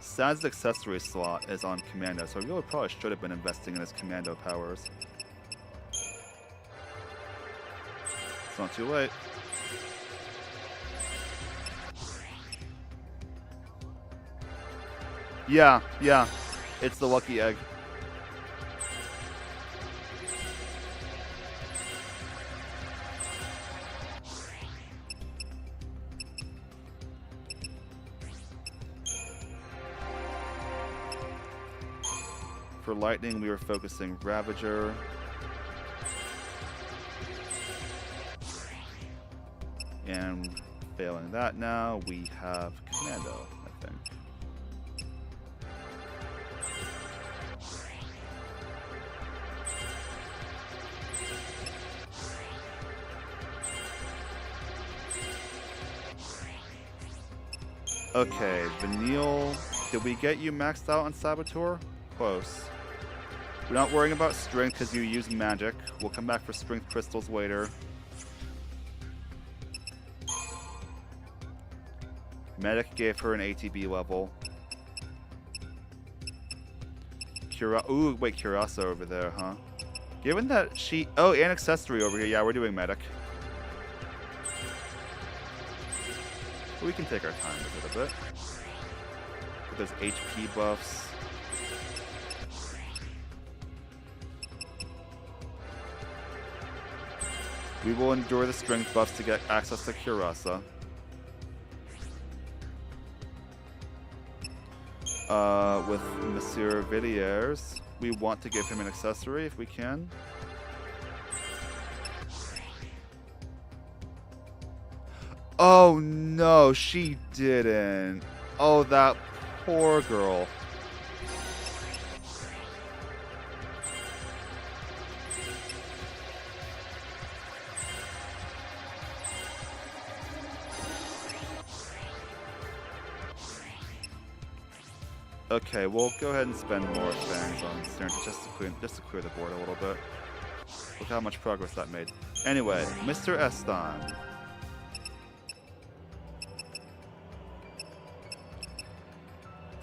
Saz's accessory slot is on Commando, so I really probably should have been investing in his Commando powers. It's not too late. Yeah, it's the lucky egg. For lightning, we were focusing Ravager. And failing that now, we have Commando, I think. Okay, Vanille. Did we get you maxed out on Saboteur? Close. We're not worrying about strength because you use magic. We'll come back for strength crystals later. Medic gave her an ATB level. Ooh, wait, Curasa over there, huh? Given that she... Oh, and accessory over here. Yeah, we're doing medic. We can take our time with it a bit. Get those HP buffs. We will endure the strength buffs to get access to Curasa. With Monsieur Villiers, we want to give him an accessory if we can. Oh no, she didn't. Oh, that poor girl. Okay, we'll go ahead and spend more fangs on Synergy just to clear the board a little bit. Look how much progress that made. Anyway, Mr. Eston.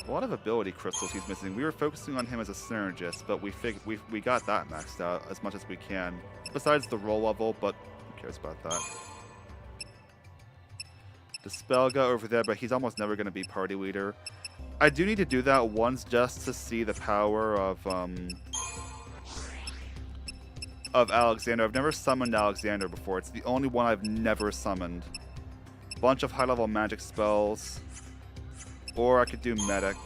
A lot of ability crystals he's missing. We were focusing on him as a synergist, but we got that maxed out as much as we can. Besides the roll level, but who cares about that? Dispelga over there, but he's almost never going to be party leader. I do need to do that once just to see the power of Alexander. I've never summoned Alexander before. It's the only one I've never summoned. Bunch of high-level magic spells. Or I could do medic.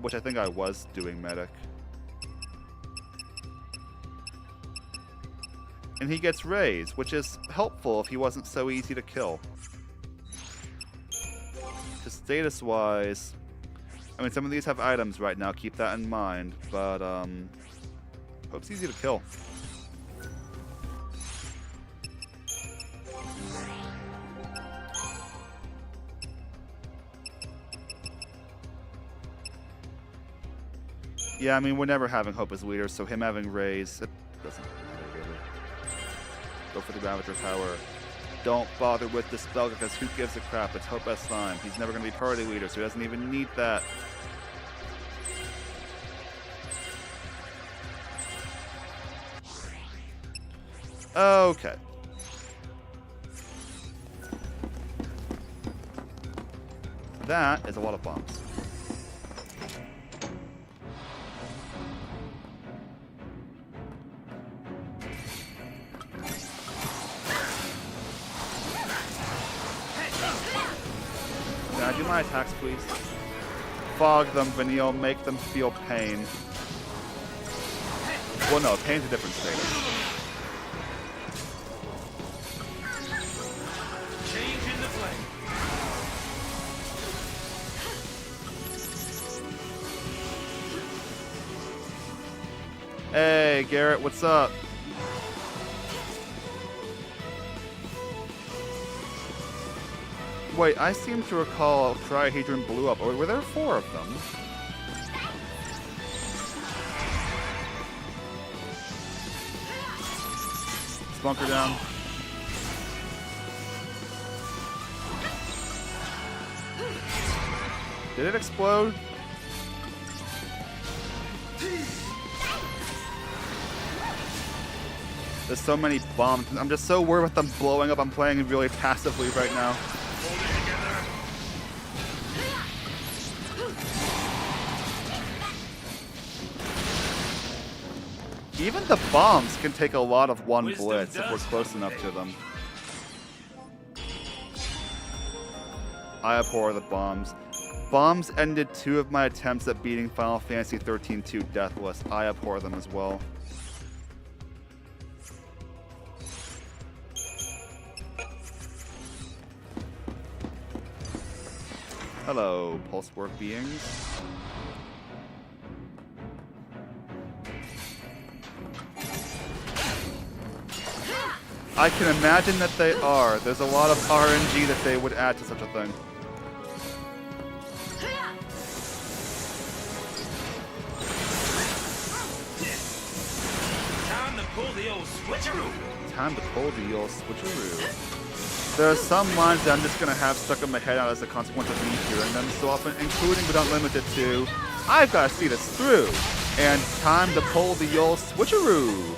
Which I think I was doing medic. And he gets raised, which is helpful if he wasn't so easy to kill. Status-wise, I mean, some of these have items right now, keep that in mind, but, hope it's easy to kill. Yeah, I mean, we're never having Hope as leader, so him having Raise, it doesn't matter, really. Go for the Ravager power. Don't bother with the spell because who gives a crap? It's Hope S. Slime. He's never going to be party leader, so he doesn't even need that. Okay. That is a lot of bombs. Can I do my attacks, please? Fog them, Vanille. Make them feel pain. Well, no, pain's a different status. Change in the flame. Hey, Garrett, what's up? Wait, I seem to recall Trihedron blew up. Or were there 4 of them? Bunker down. Did it explode? There's so many bombs. I'm just so worried about them blowing up. I'm playing really passively right now. Even the bombs can take a lot of one blitz if we're close enough to them. I abhor the bombs. Bombs ended 2 of my attempts at beating Final Fantasy XIII 2 Deathless. I abhor them as well. Hello, Pulse Work beings. I can imagine that they are. There's a lot of RNG that they would add to such a thing. Time to pull the old switcheroo. Time to pull the old switcheroo. There are some lines that I'm just going to have stuck in my head out as a consequence of me hearing them so often, including but not limited to, I've got to see this through. And time to pull the old switcheroo.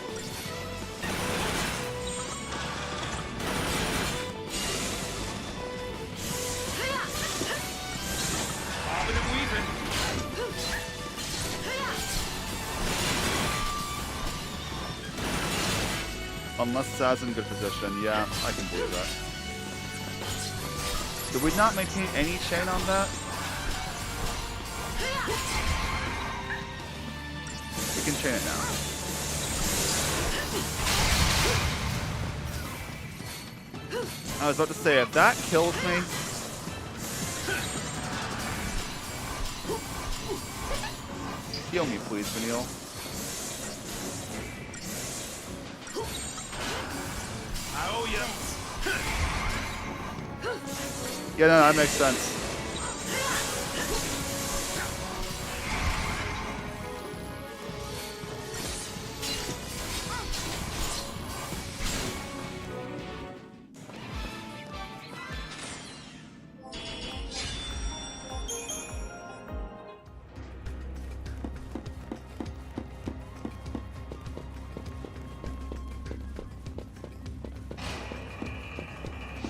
Unless Sad's in good position. Yeah, I can believe that. Did we not maintain any chain on that? We can chain it now. I was about to say, if that kills me... Heal me, please, Vanille. Yeah, no, that makes sense.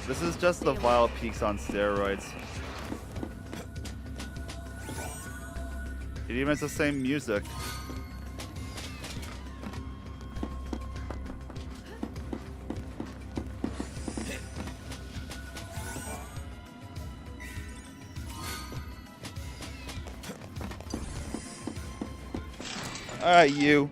This is just the Vile Peaks on steroids. It even has the same music. Alright, you.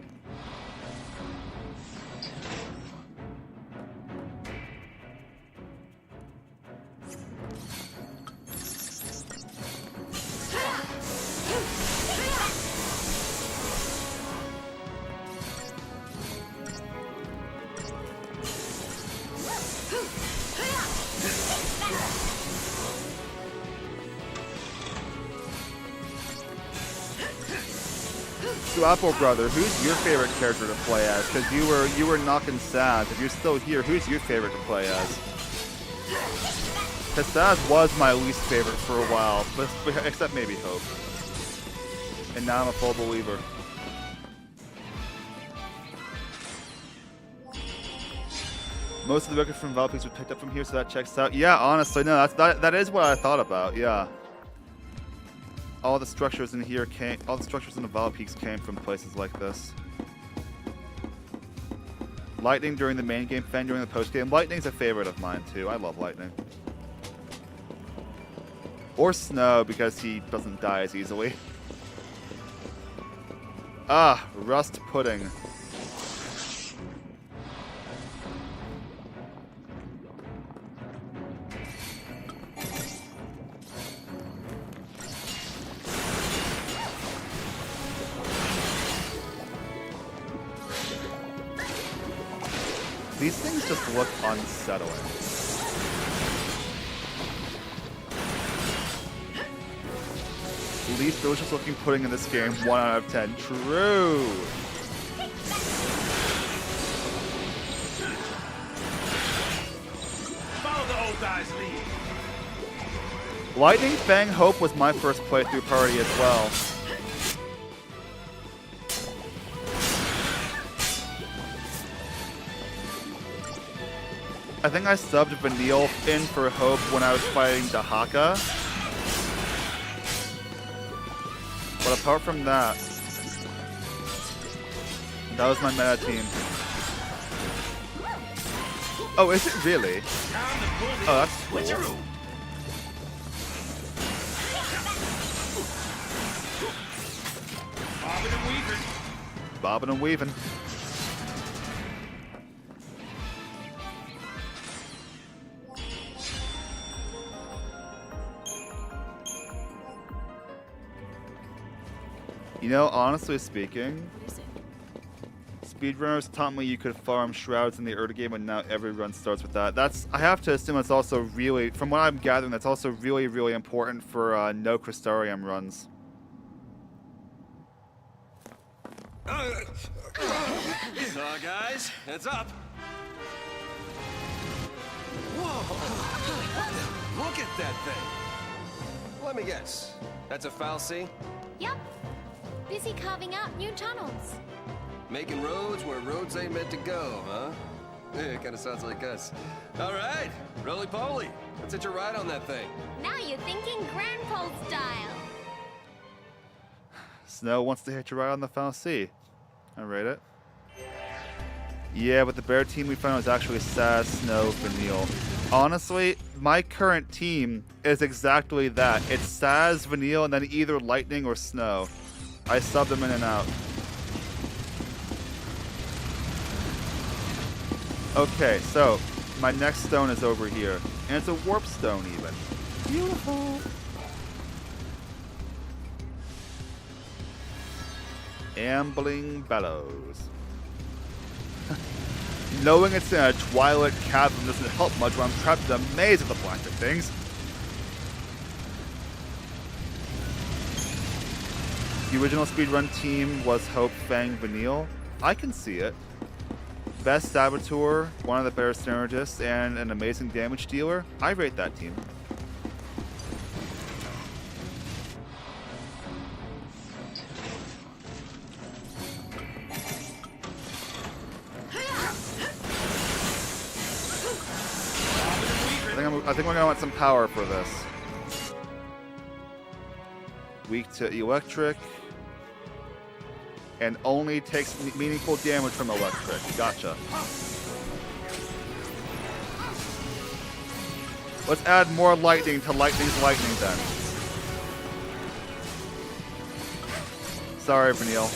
So Apple Brother, who's your favorite character to play as? Because you were knocking Saz. If you're still here, who's your favorite to play as? Because Saz was my least favorite for a while, but except maybe Hope. And now I'm a full believer. Most of the records from Valpeaks were picked up from here, so that checks out. Yeah, honestly, no, that is what I thought about. Yeah. All the structures in here came. All the structures in the Valpeaks came from places like this. Lightning during the main game, Fen during the post game. Lightning's a favorite of mine too. I love Lightning. Or Snow because he doesn't die as easily. Ah, Rust Pudding. These things just look unsettling. Least delicious looking pudding in this game, 1 out of 10. True! Follow the old guy's lead. Lightning Fang Hope was my first playthrough party as well. I think I subbed Vanille in for Hope when I was fighting Dahaka. But apart from that, that was my meta team. Oh, is it really? Oh, that's cool. Bobbing and weaving. Bobbing and weaving. You know, honestly speaking, What is it? speedrunners taught me you could farm shrouds in the early game, and now every run starts with that. I have to assume it's also really, from what I'm gathering, that's also really, really important for no Crystarium runs. Guys, heads up. Whoa! Look at that thing. Let me guess. That's a FFXIII? Yep. Busy carving out new tunnels. Making roads where roads ain't meant to go, huh? It kind of sounds like us. All right, roly-poly. Let's hitch a ride on that thing. Now you're thinking Grandpa style. Snow wants to hitch a ride on the FFXIII. I rate it. Yeah, but the bear team we found was actually Saz, Snow, Vanille. Honestly, my current team is exactly that. It's Saz, Vanille, and then either Lightning or Snow. I sub them in and out. Okay, so my next stone is over here. And it's a warp stone even. Beautiful. Ambling Bellows. Knowing it's in a twilight chasm doesn't help much when I'm trapped in a maze of the plastic things. The original speedrun team was Hope, Fang, Vanille. I can see it. Best Saboteur, one of the better synergists, and an amazing damage dealer. I rate that team. I think we're gonna want some power for this. Weak to electric. And only takes meaningful damage from electric. Gotcha. Let's add more lightning to lightning's lightning then. Sorry, Vanille.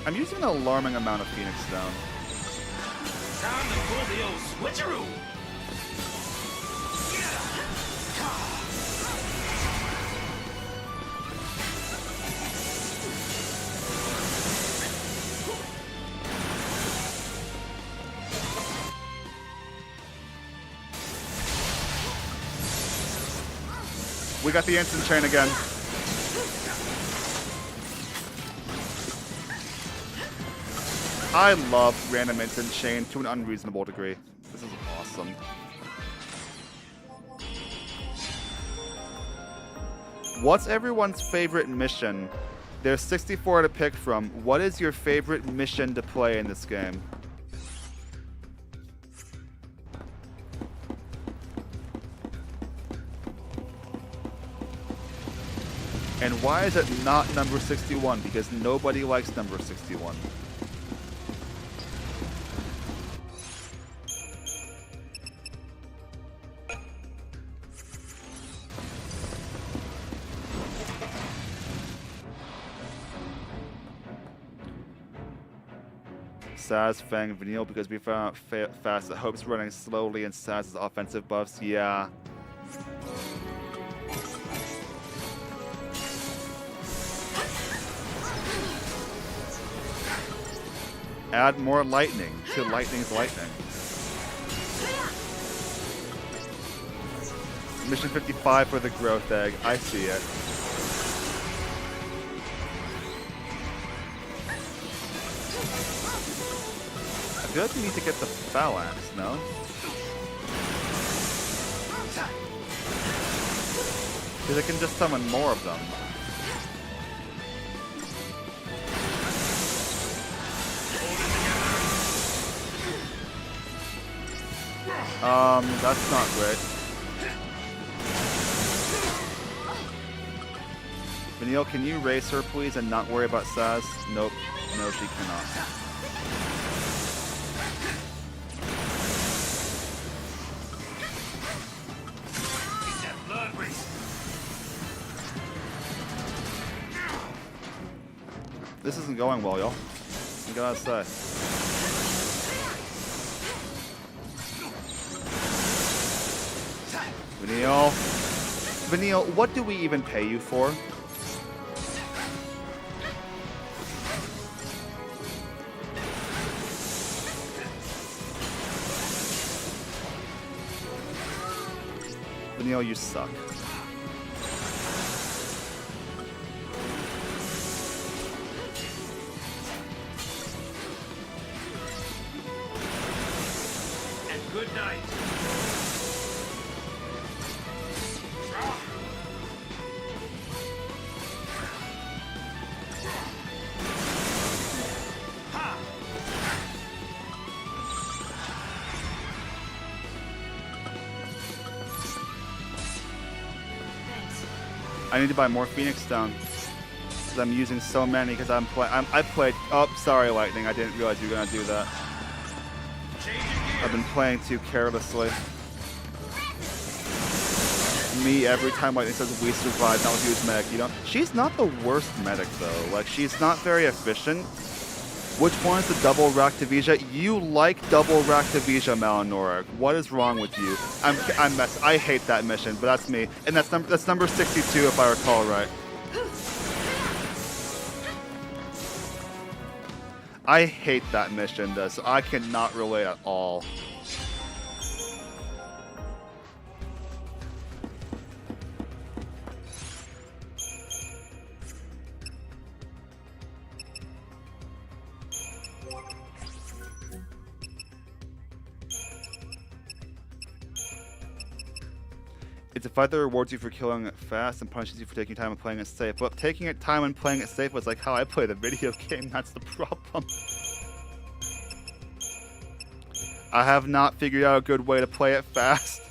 I'm using an alarming amount of Phoenix Stone. Time to pull the old switcheroo. We got the instant chain again. I love random instant chain to an unreasonable degree. This is awesome. What's everyone's favorite mission? There's 64 to pick from. What is your favorite mission to play in this game? And why is it not number 61? Because nobody likes number 61. Saz, Fang, Vanille, because we found out fast that Hope's running slowly and Saz's offensive buffs. Yeah. Add more lightning to lightning's lightning. Mission 55 for the growth egg. I see it. I feel like we need to get the phalanx, no? Because I can just summon more of them. That's not great. Vanille, can you race her, please, and not worry about Saz? Nope. No, she cannot. This isn't going well, y'all. I gotta say. Vanille, what do we even pay you for? Vanille, you suck. And good I need to buy more Phoenix Stone. Because I'm using so many because I played... Oh, sorry, Lightning. I didn't realize you were going to do that. I've been playing too carelessly. Me, every time Lightning says we survive, not with you as medic, you don't... She's not the worst medic, though. Like, she's not very efficient. Which one is the double Ractivisia? You like double Ractivisia, Malinoric. What is wrong with you? I hate that mission, but that's me. And that's number 62, if I recall right. I hate that mission, though, so I cannot relate at all. It's a fight that rewards you for killing it fast and punishes you for taking time and playing it safe. But taking it time and playing it safe was like how I play the video game. That's the problem. I have not figured out a good way to play it fast.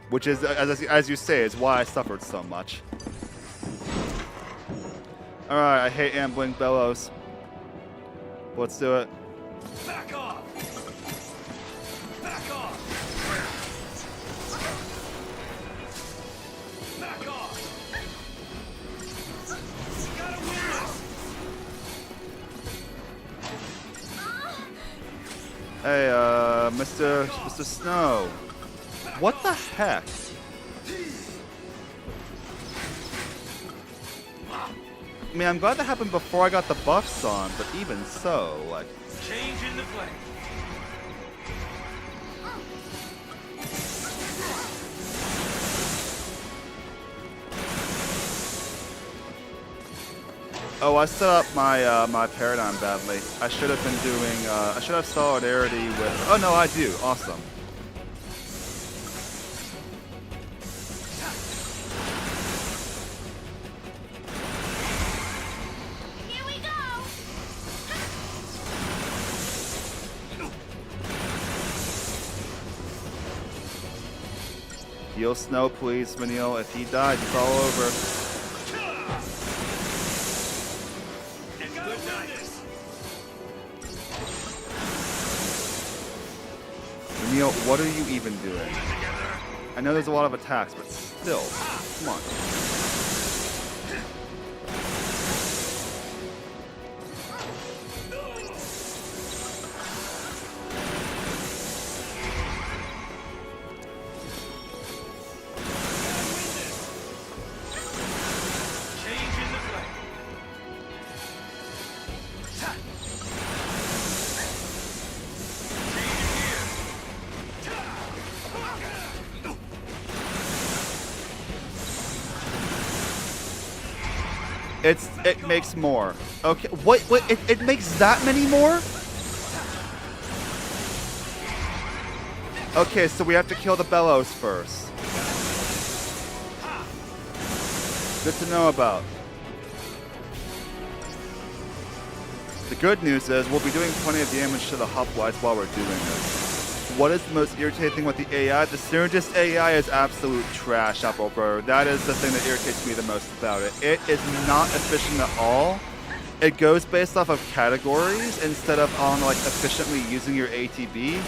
Which is, as you say, is why I suffered so much. Alright, I hate ambling bellows. Let's do it. Back off! Back off! Back off! You gotta win this! Hey, Mr. Snow. What the heck? I mean, I'm glad that happened before I got the buffs on, but even so, like... Change in the play. Oh, I set up my my paradigm badly. I should have been doing, I should have solidarity with... Oh, no, I do. Awesome. Heal Snow, please, Manil. If he died, it's all over. Manil, what are you even doing? I know there's a lot of attacks, but still, come on. It makes more. Okay, what, it makes that many more? Okay, so we have to kill the bellows first. Good to know about. The good news is we'll be doing plenty of damage to the hoplites while we're doing this. What is the most irritating thing with the AI? The Synergist AI is absolute trash, Applebro. That is the thing that irritates me the most about it. It is not efficient at all. It goes based off of categories instead of on like efficiently using your ATB.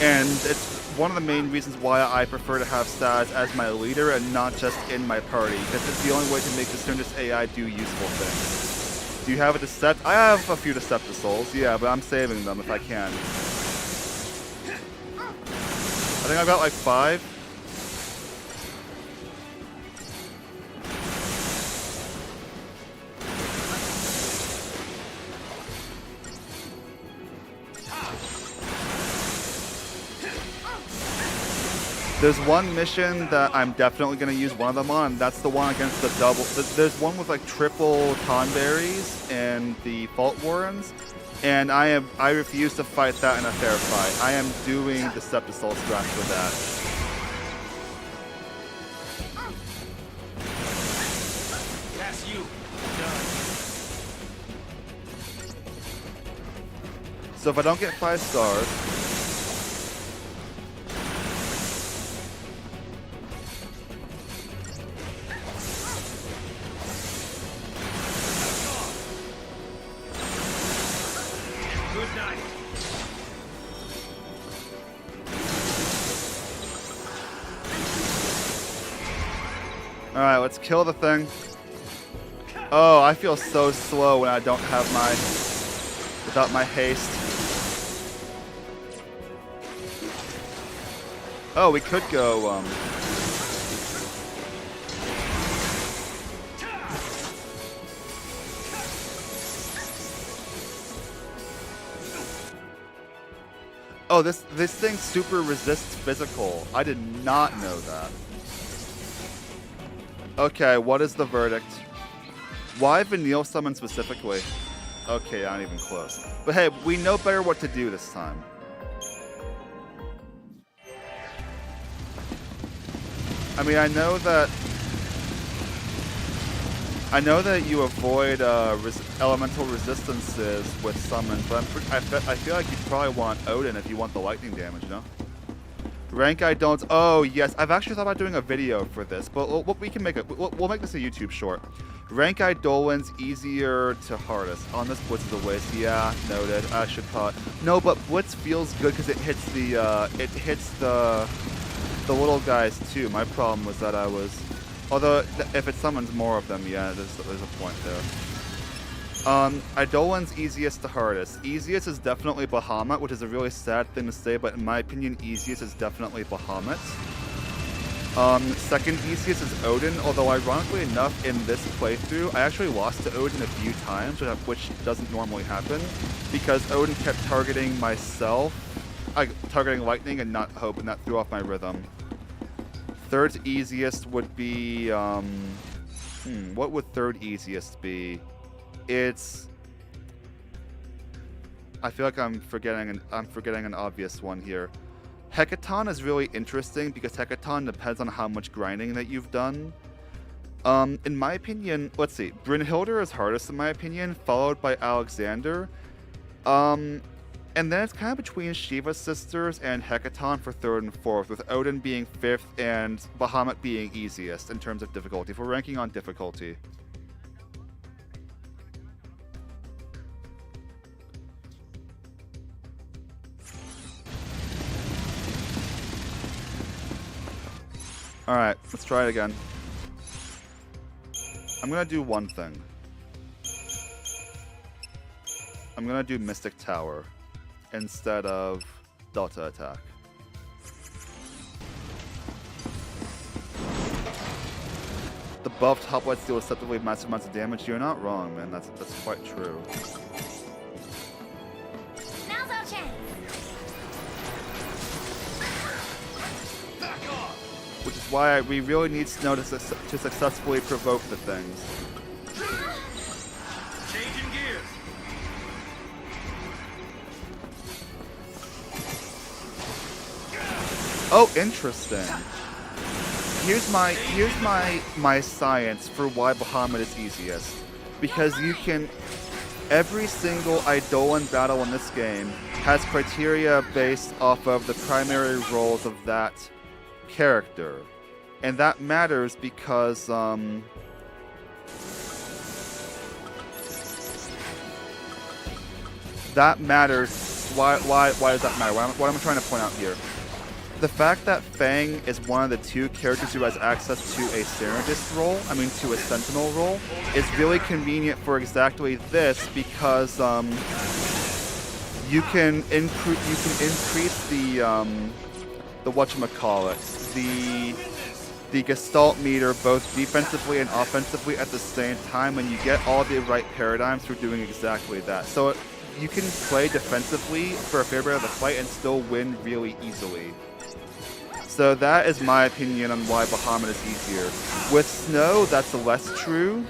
And it's one of the main reasons why I prefer to have Stas as my leader and not just in my party, because it's the only way to make the Synergist AI do useful things. Do you have a Decept? I have a few Deceptive Souls, yeah, but I'm saving them if I can. I think I've got like 5. There's one mission that I'm definitely going to use one of them on, and that's the one against the double. There's one with like triple Tonberries and the Fault Warrens, and I refuse to fight that in a fair fight. I am doing the Septisol strat for that. That's you. Done. So if I don't get 5 stars, Good night. alright, let's kill the thing. Oh, I feel so slow when I don't have without my haste. Oh, we could go, Oh, this thing super resists physical. I did not know that. Okay, what is the verdict? Why Vanille summon specifically? Okay, not even close. But hey, we know better what to do this time. I mean, I know that you avoid elemental resistances with summons, but I feel like you probably want Odin if you want the lightning damage, no? Rank I don't. Oh yes, I've actually thought about doing a video for this, but we can make it. We'll make this a YouTube short. Rank Eidolon's easier to hardest. On this Blitz is a waste. Yeah, noted. I should probably no, but Blitz feels good because it hits the little guys too. My problem was that I was. Although, if it summons more of them, yeah, there's a point there. Eidolon's easiest to hardest. Easiest is definitely Bahamut, which is a really sad thing to say, but in my opinion, easiest is definitely Bahamut. Second easiest is Odin, although ironically enough, in this playthrough, I actually lost to Odin a few times, which doesn't normally happen, because Odin kept targeting myself, targeting lightning and not Hope, and that threw off my rhythm. Third easiest would be, what would third easiest be? It's, I feel like I'm forgetting an obvious one here. Hecaton is really interesting because Hecaton depends on how much grinding that you've done. In my opinion, let's see, Brynhildr is hardest in my opinion, followed by Alexander. And then it's kind of between Shiva's sisters and Hecaton for third and fourth, with Odin being fifth and Bahamut being easiest in terms of difficulty, if we're ranking on difficulty. Alright, let's try it again. I'm gonna do one thing. I'm gonna do Mystic Tower instead of Delta Attack. The buffed hoplites deal deceptively massive amounts of damage. You're not wrong, man. That's quite true. Now's our chance. Which is why we really need Snow to successfully provoke the things. Changing gears. Oh, interesting. Here's my science for why Bahamut is easiest. Because you can, every single Eidolon battle in this game has criteria based off of the primary roles of that character. And that matters because, that matters. Why does that matter? What am I trying to point out here? The fact that Fang is one of the two characters who has access to a Serenadist role, to a Sentinel role, is really convenient for exactly this because you can increase the whatchamacallit, the Gestalt meter both defensively and offensively at the same time, and you get all the right paradigms for doing exactly that. So you can play defensively for a fair bit of the fight and still win really easily. So that is my opinion on why Bahamut is easier. With Snow, that's less true,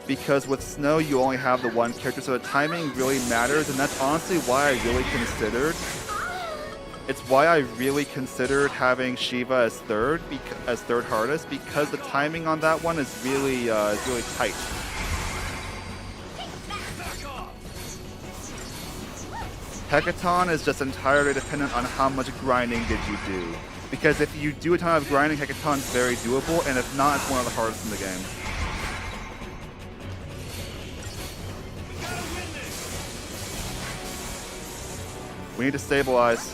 because with Snow you only have the one character, so the timing really matters, and that's honestly why I really considered. It's why I really considered having Shiva as third hardest, because the timing on that one is really tight. Hecaton is just entirely dependent on how much grinding did you do. Because if you do a ton of grinding, Hecaton's very doable, and if not, it's one of the hardest in the game. We need to stabilize.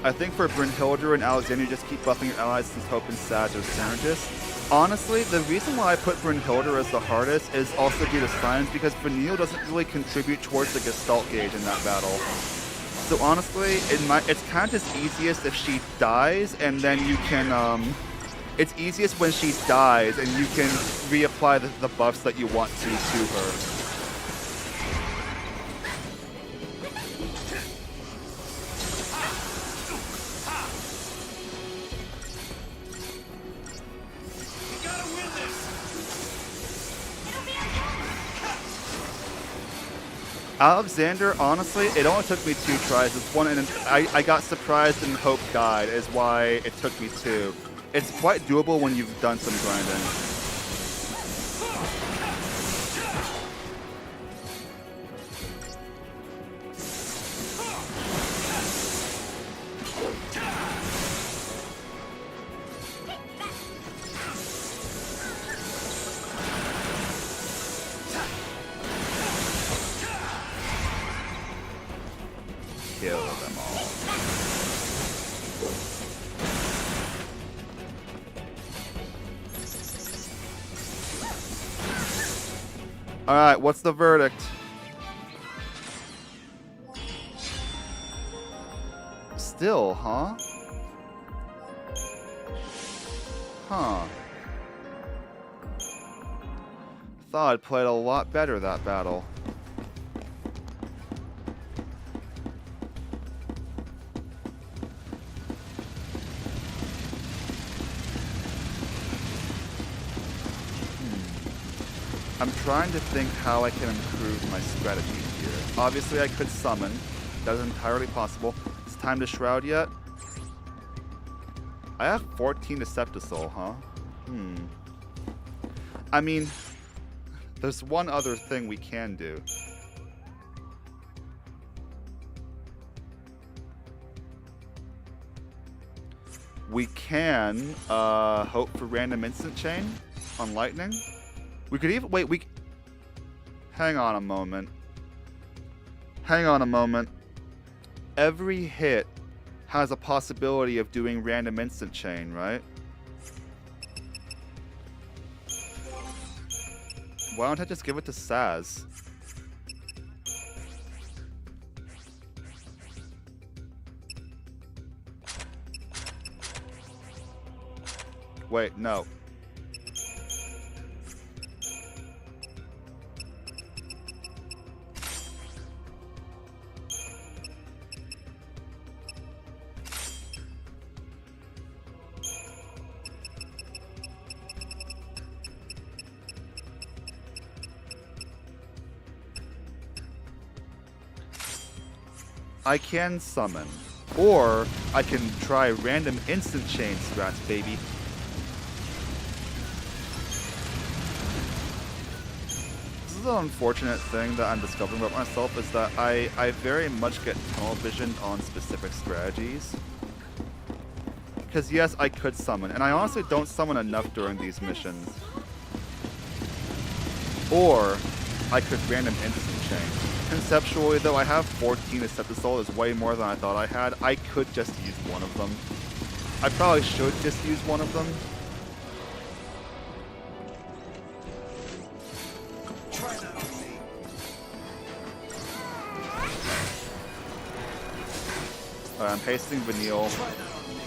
I think for Brynhildr and Alexander, you just keep buffing your allies since Hope and Saz are synergists. Honestly, the reason why I put Brynhildr as the hardest is also due to science, because Vanille doesn't really contribute towards the Gestalt gauge in that battle. So honestly, it's kind of just easiest if she dies, and then you can, it's easiest when she dies, and you can reapply the buffs that you want to her. Alexander, honestly, it only took me 2 tries. It's one, and I got surprised and Hope died, is why it took me 2. It's quite doable when you've done some grinding. Kill them all. Alright, what's the verdict? Still, huh? Huh. Thought I'd played a lot better that battle. I'm trying to think how I can improve my strategy here. Obviously, I could summon. That is entirely possible. Is it time to Shroud yet? I have 14 Deceptisol, huh? I mean, there's one other thing we can do. We can hope for random instant chain on lightning. We could even wait. Hang on a moment. Hang on a moment. Every hit has a possibility of doing random instant chain, right? Why don't I just give it to Saz? Wait, no. I can summon, or I can try random instant chain strats, baby. This is an unfortunate thing that I'm discovering about myself, is that I very much get tunnel visioned on specific strategies. Because yes, I could summon, and I honestly don't summon enough during these missions. Or I could random instant chain. Conceptually, though, I have 14 Deceptisol, is way more than I thought I had. I could just use one of them. I probably should just use one of them. Try that on me. Alright, I'm pasting Vanille. Try that on me.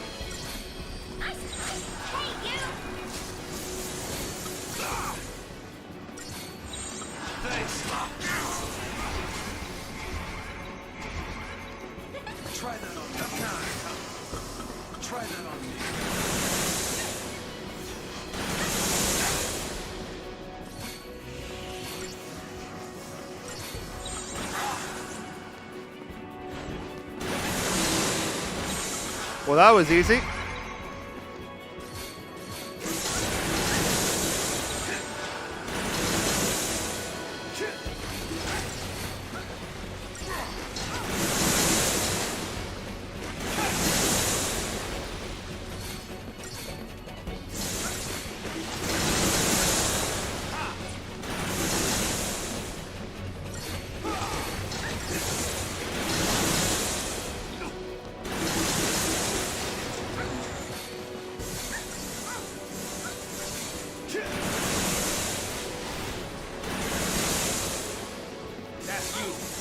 Well, that was easy.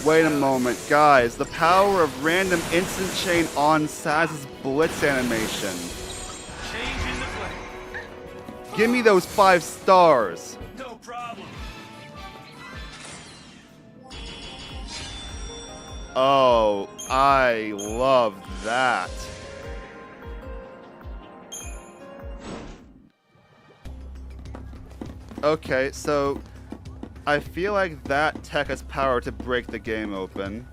Wait a moment, guys. The power of random instant chain on Saz's blitz animation. Change in the play. Give me those 5 stars. No problem. Oh, I love that. Okay, so I feel like that tech has power to break the game open.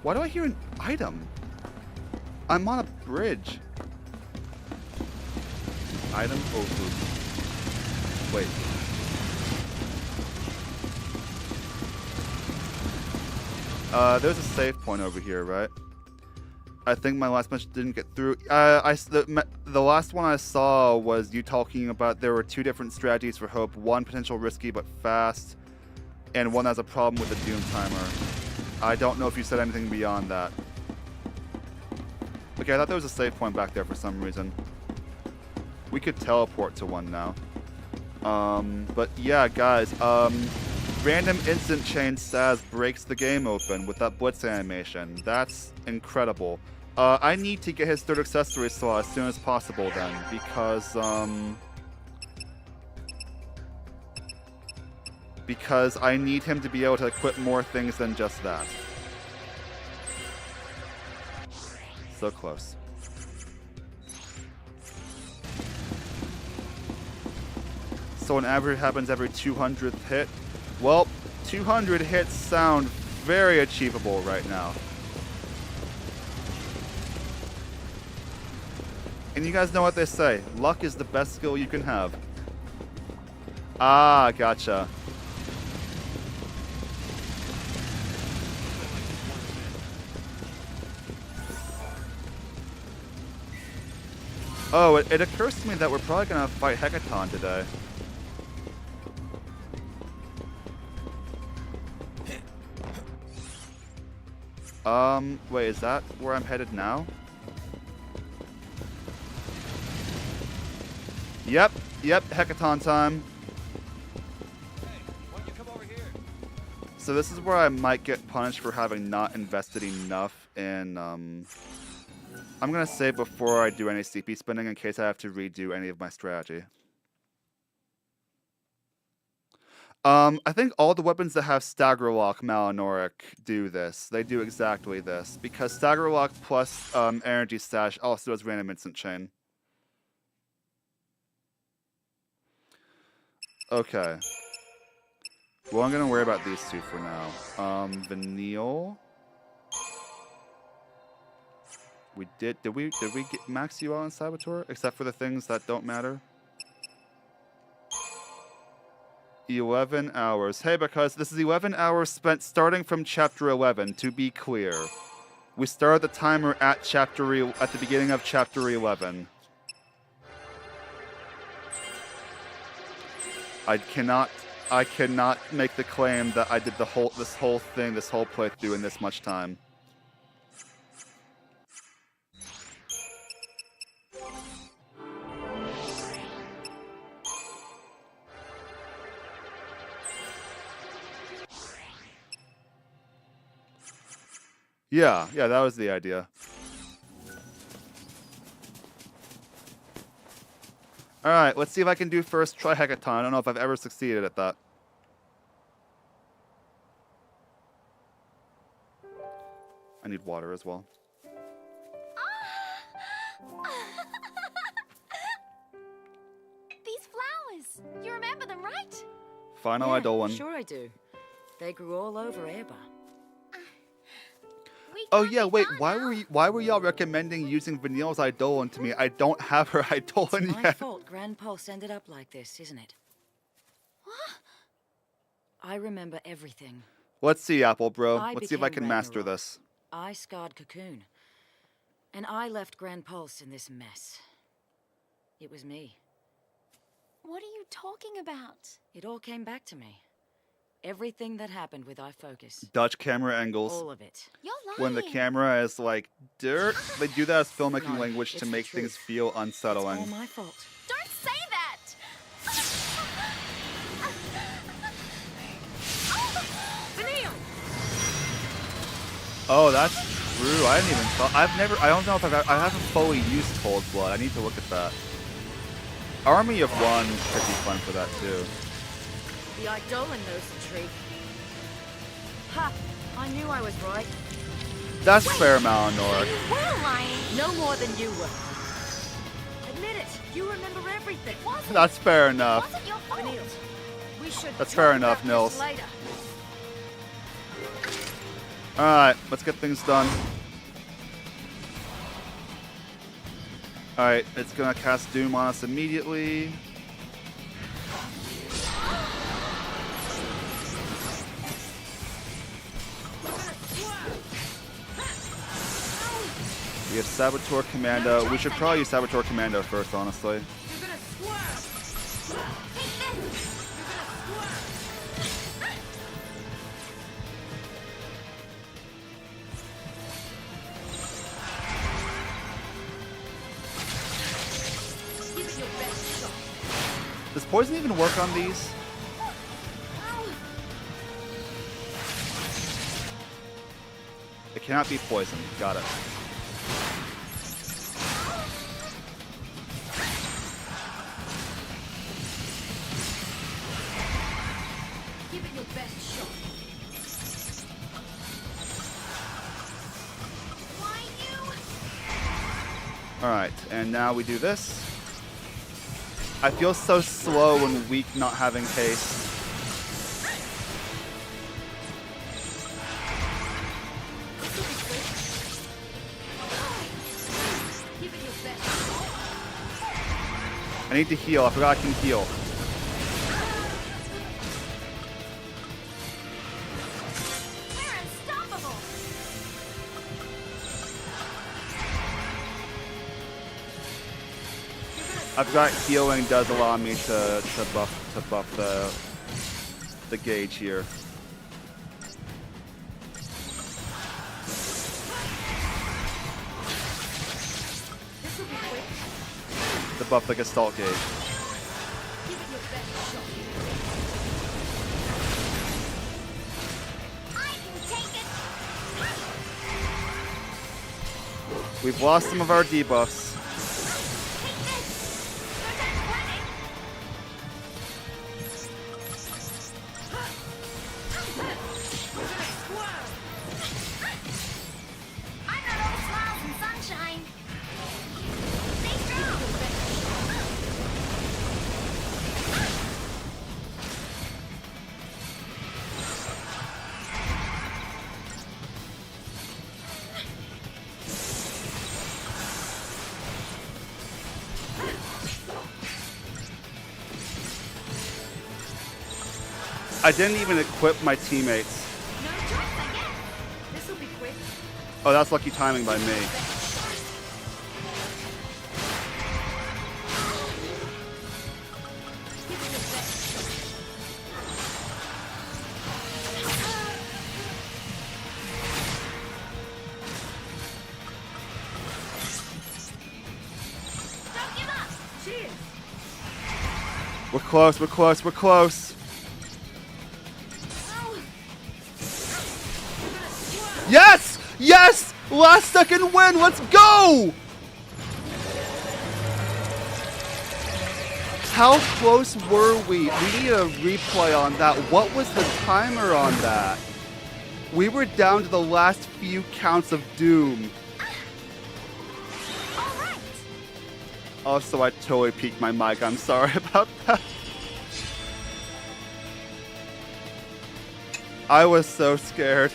Why do I hear an item? I'm on a bridge. Item open. Wait. There's a save point over here, right? I think my last message didn't get through. The last one I saw was you talking about there were 2 different strategies for Hope. One potential risky but fast, and one has a problem with the Doom timer. I don't know if you said anything beyond that. Okay, I thought there was a save point back there for some reason. We could teleport to one now. But yeah, guys, random instant chain Saz breaks the game open with that blitz animation. That's incredible. I need to get his 3rd accessory slot as soon as possible then, because I need him to be able to equip more things than just that. So close. So an average happens every 200th hit. Well, 200 hits sound very achievable right now. And you guys know what they say. Luck is the best skill you can have. Ah, gotcha. Oh, it occurs to me that we're probably going to fight Hecaton today. Wait, is that where I'm headed now? Yep, Hecaton time. Hey, why don't you come over here? So this is where I might get punished for having not invested enough in, I'm gonna say before I do any CP spinning in case I have to redo any of my strategy. I think all the weapons that have Stagger Lock Malinoric do this. They do exactly this. Because Stagger Lock plus Energy Stash also does random instant chain. Okay. Well, I'm gonna worry about these 2 for now. Vanille. Did we get max you out on Saboteur? Except for the things that don't matter? 11 hours. Hey, because this is 11 hours spent starting from Chapter 11, to be clear. We started the timer at the beginning of Chapter 11. I cannot make the claim that I did this whole playthrough in this much time. Yeah, that was the idea. Alright, let's see if I can do first try Hecaton. I don't know if I've ever succeeded at that. I need water as well. These flowers. You remember them, right? Final Yeah, Eidolon. sure I do. They grew all over Aeba. We Oh yeah, wait. Why were y'all recommending using Vanille's Eidolon to me? I don't have her Eidolon My yet. fault Grand Pulse ended up like this, isn't it? What? I remember everything. Let's see, Apple Bro. I Let's see if I became can master Ragnarok. this. I scarred Cocoon. And I left Grand Pulse in this mess. It was me. What are you talking about? It all came back to me. Everything that happened with iFocus. Dutch camera angles. All of it. You're lying. When the camera is like dirt, they do that as filmmaking No, language to it's the make things truth. feel It's all unsettling. my fault. Don't say that! Vanille! Oh, that's true. I didn't even thought. I don't know if I haven't fully used Cold Blood. I need to look at that. Army of One could be fun for that too. The Eidolon knows the truth. Ha! I knew I was right. That's fair, Malinor. You were lying. No more than you were. Admit it. You remember everything. That's fair enough. Wasn't your fault. Vanille, we should That's talk fair about enough, this Nils. later. Alright, let's get things done. Alright, it's gonna cast Doom on us immediately. We have Saboteur Commando. We should probably use Saboteur Commando first, honestly. Does poison even work on these? It cannot be poison. Got it. Give it your best shot. Why you? Alright, and now we do this. I feel so slow and weak not having haste. Give it your best. I need to heal. I forgot I can heal. We're unstoppable. I've got healing does allow me to buff the gauge here. This will be quick. To buff the Gestalt gauge. Give it your best shot. I can take it. We've lost some of our debuffs. Take this. You're done running. I'm not all smiles and sunshine. Stay strong. I didn't even equip my teammates. No choice, I guess. This will be quick. Oh, that's lucky timing by me. Give it your best shot. Don't give up. Cheers. We're close, we're close, we're close. Yes! Yes! Last second win, let's go! How close were we? We need a replay on that. What was the timer on that? We were down to the last few counts of Doom. All right. Also, I totally peaked my mic. I'm sorry about that. I was so scared.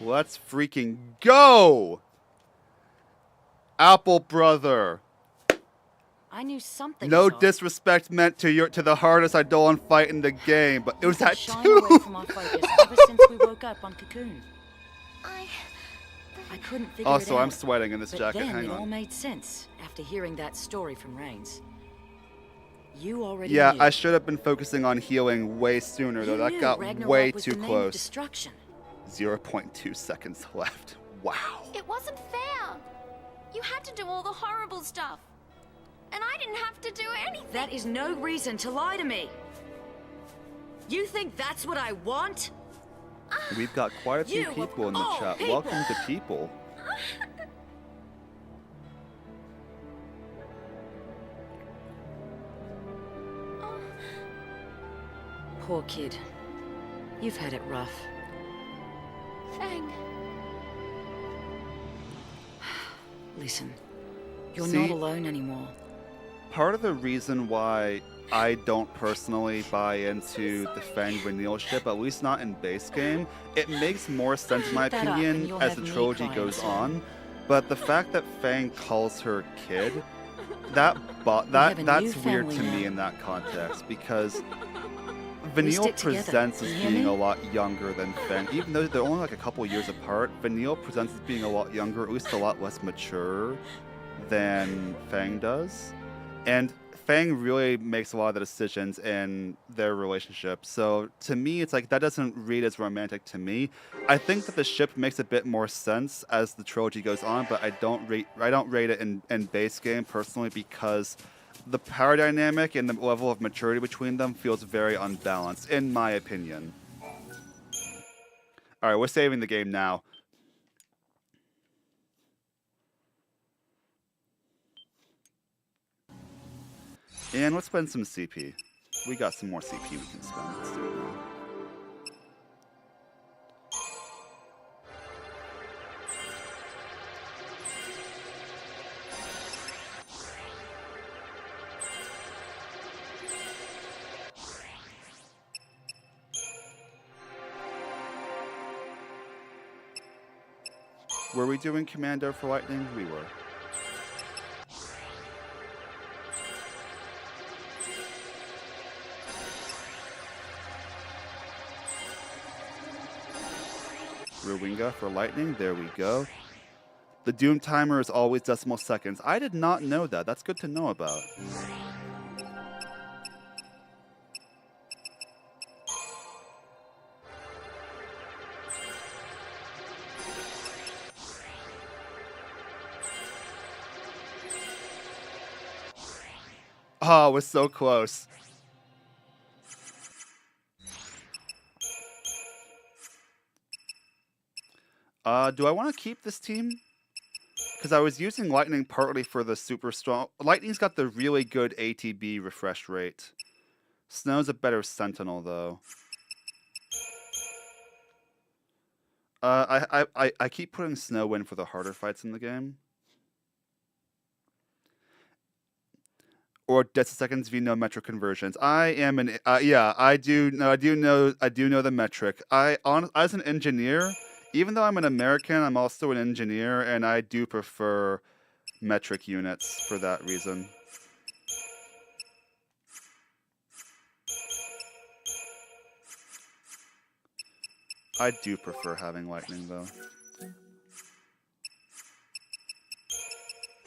Let's freaking go! Apple brother. I knew something No was off. disrespect meant to the hardest Eidolon fight in the game, but it was You've been that shying away from our too. focus ever since we woke up on Cocoon. I couldn't figure it out. Also, I'm sweating in this But jacket. then Hang it all on. made sense after hearing that story from Rains. You already Yeah, knew. I should have been focusing on healing way sooner, though. You That knew got Ragnarok way was too the name of close. destruction. 0.2 seconds left. Wow. It wasn't fair. You had to do all the horrible stuff. And I didn't have to do anything. That is no reason to lie to me. You think that's what I want? We've got quite a few You of people in the all chat. people. Welcome to people. Poor kid. You've had it rough. Fang. Listen, you're See? not alone anymore. Part of the reason why I don't personally buy into the Fang Vanille ship, at least not in base game, it makes more sense in my Keep that up and opinion you'll as have the me trilogy crying goes soon. on. But the fact that Fang calls her kid, that's have a new weird to family me now. in that context because We Vanille stick together, presents as you hear being me? a lot younger than Fang. Even though they're only like a couple years apart, Vanille presents as being a lot younger, at least a lot less mature than Fang does. And Fang really makes a lot of the decisions in their relationship. So to me, it's like that doesn't read as romantic to me. I think that the ship makes a bit more sense as the trilogy goes on, but I don't rate it in base game personally because the power dynamic and the level of maturity between them feels very unbalanced, in my opinion. All right, we're saving the game now. And let's spend some CP. We got some more CP we can spend. Let's do it now. Were we doing Commando for Lightning? We were. Ruwinga for Lightning. There we go. The Doom timer is always decimal seconds. I did not know that. That's good to know about. Oh, it was so close. Do I want to keep this team? Because I was using Lightning partly for the super strong... Lightning's got the really good ATB refresh rate. Snow's a better Sentinel, though. I keep putting Snow in for the harder fights in the game. Or death seconds v no metric conversions. I am an yeah. I do know the metric. As an engineer, even though I'm an American, I'm also an engineer, and I do prefer metric units for that reason. I do prefer having lightning, though.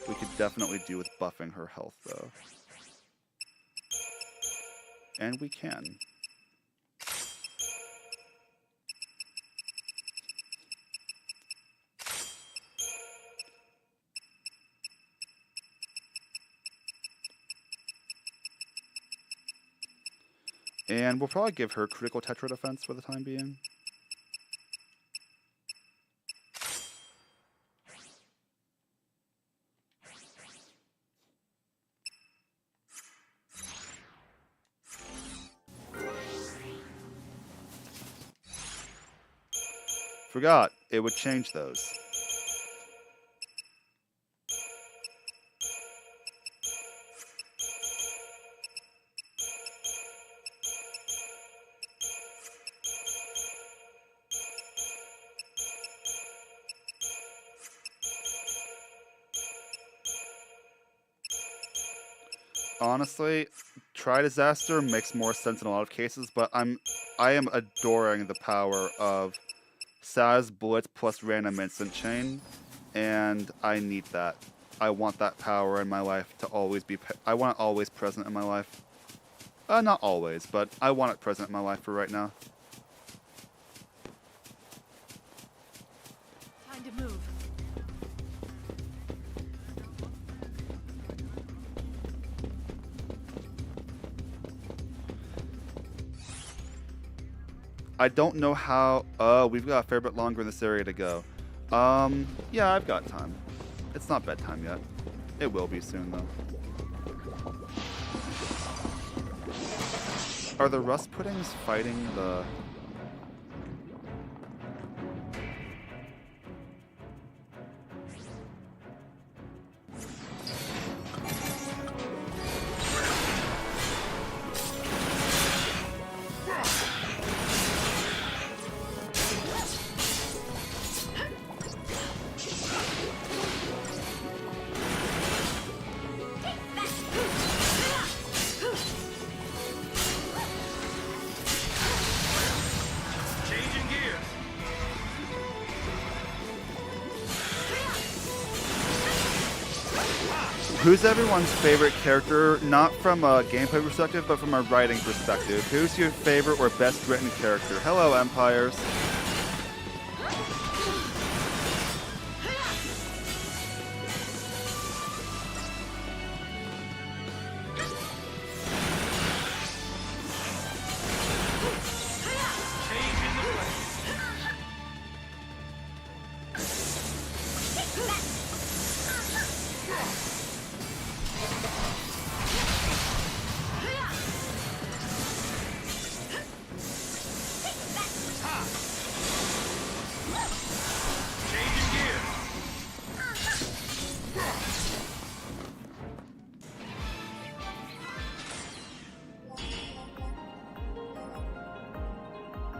We could definitely do with buffing her health, though. And we can. And we'll probably give her critical Tetra defense for the time being. Forgot, it would change those. Honestly, try disaster makes more sense in a lot of cases, but I am adoring the power of Saz Blitz plus random instant chain, and I need that. I want that power in my life to always be. I want it always present in my life. Not always, but I want it present in my life for right now. Time to move. I don't know how. We've got a fair bit longer in this area to go. Yeah, I've got time. It's not bedtime yet. It will be soon, though. Are the rust puddings fighting the... Changing gears. Who's everyone's favorite character, not from a gameplay perspective, but from a writing perspective? Who's your favorite or best written character? Hello, Empires. Changing the plan. Changing gears.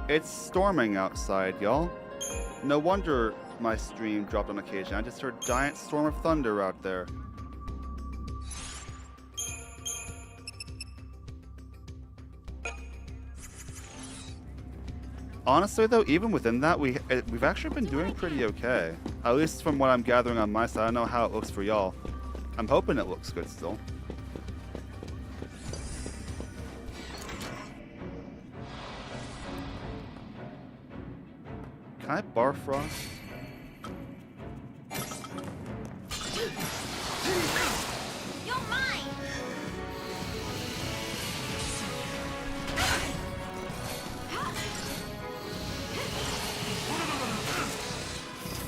It's storming outside, y'all. No wonder my stream dropped on occasion. I just heard a giant storm of thunder out there. Honestly, though, even within that, we've actually been doing pretty okay. At least from what I'm gathering on my side. I don't know how it looks for y'all. I'm hoping it looks good still. Can I bar frost? You're mine!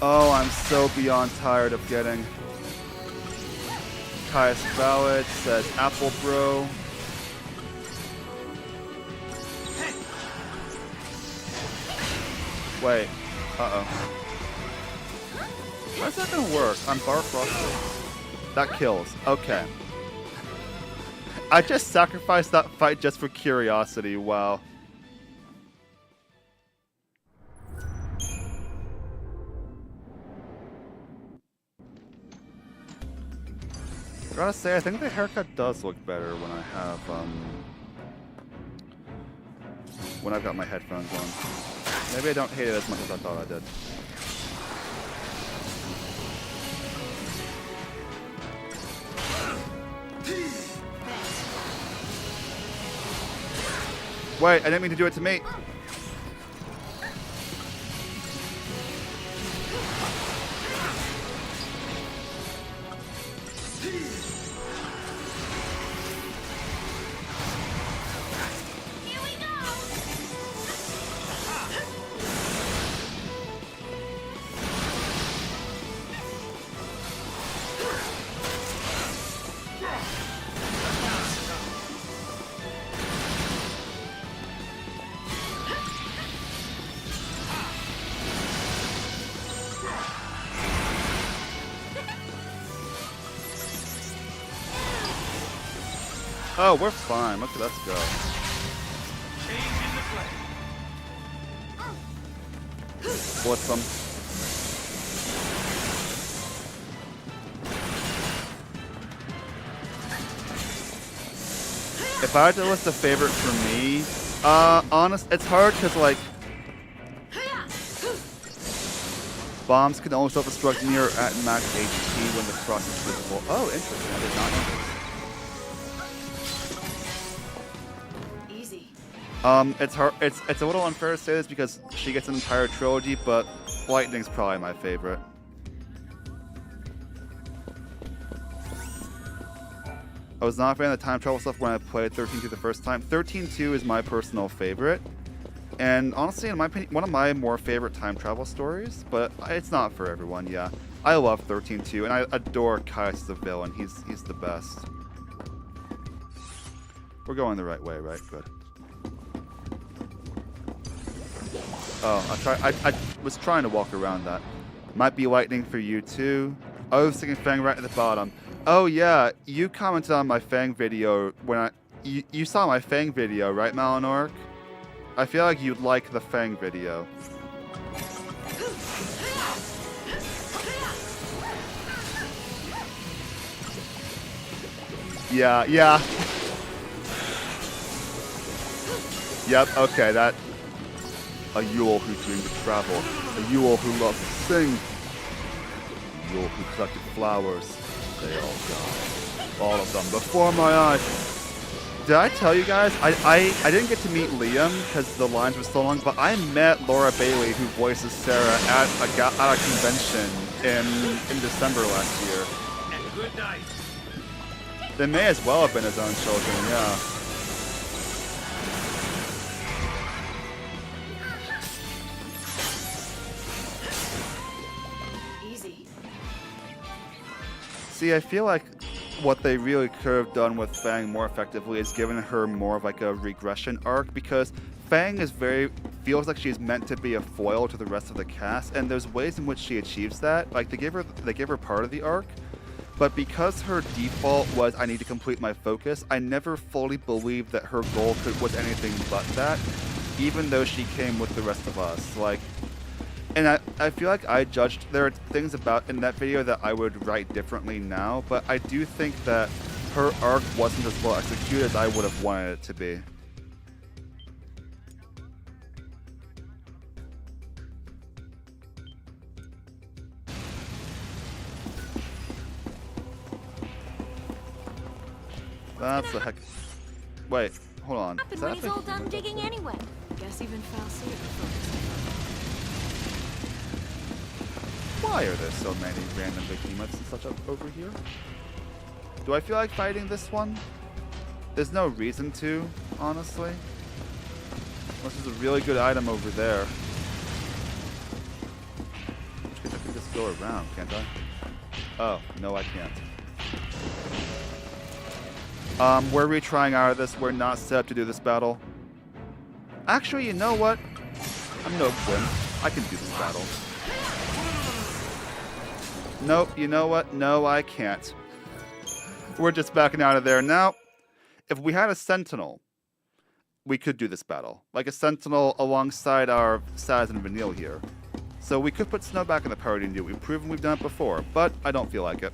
Oh, I'm so beyond tired of getting. Caius Valid says Apple Bro. Wait. Uh-oh. How's that gonna work? I'm bar frosted. That kills. Okay. I just sacrificed that fight just for curiosity. Wow. Gotta say, I think the haircut does look better when I have, when I've got my headphones on. Maybe I don't hate it as much as I thought I did. Wait, I didn't mean to do it to me. Here we go! Oh, we're fine. Okay, let's go. Changing the plan. What's some? If I had to list a favorite for me, it's hard because like bombs can only self-destruct near at max HP when the cross is visible. Oh, interesting. I did not know. Easy. It's hard. It's a little unfair to say this because she gets an entire trilogy, but Lightning's probably my favorite. I was not a fan of the time travel stuff when I played 13-2 the first time. 13-2 is my personal favorite. And honestly, in my opinion, one of my more favorite time travel stories, but it's not for everyone, yeah. I love 13-2, and I adore Caius as a villain. He's the best. We're going the right way, right? Good. Oh, I was trying to walk around that. Might be lightning for you too. Oh, I was thinking Fang right at the bottom. Oh yeah, you commented on my Fang video when you saw my Fang video, right, Malinork? I feel like you'd like the Fang video. Yeah. Yep, okay, that... A Yule who dreamed of travel. A Yule who loved to sing. A Yule who collected flowers. They all died. All of them before my eyes. Did I tell you guys? I didn't get to meet Liam because the lines were so long, but I met Laura Bailey, who voices Sarah, at a convention in December last year. And good night. They may as well have been his own children, yeah. Easy. See, I feel like what they really could have done with Fang more effectively is given her more of like a regression arc, because Fang feels like she's meant to be a foil to the rest of the cast, and there's ways in which she achieves that. Like they give her part of the arc, but because her default was I need to complete my focus, I never fully believed that her goal was anything but that, even though she came with the rest of us. Like, and I feel like I judged, there are things about in that video that I would write differently now, but I do think that her arc wasn't as well executed as I would have wanted it to be. That's the heck. Wait, hold on. Is When that he's all done digging anyway. Guess even Falsea. Why are there so many random behemoths and such up over here? Do I feel like fighting this one? There's no reason to, honestly. Unless there's a really good item over there. I can just go around, can't I? Oh, no I can't. We're retrying out of this. We're not set up to do this battle. Actually, you know what? I'm no wimp. I can do this battle. Nope, you know what? No, I can't. We're just backing out of there. Now, if we had a Sentinel, we could do this battle. Like a Sentinel alongside our Saz and Vanille here. So we could put Snow back in the party and do it. We've proven we've done it before, but I don't feel like it.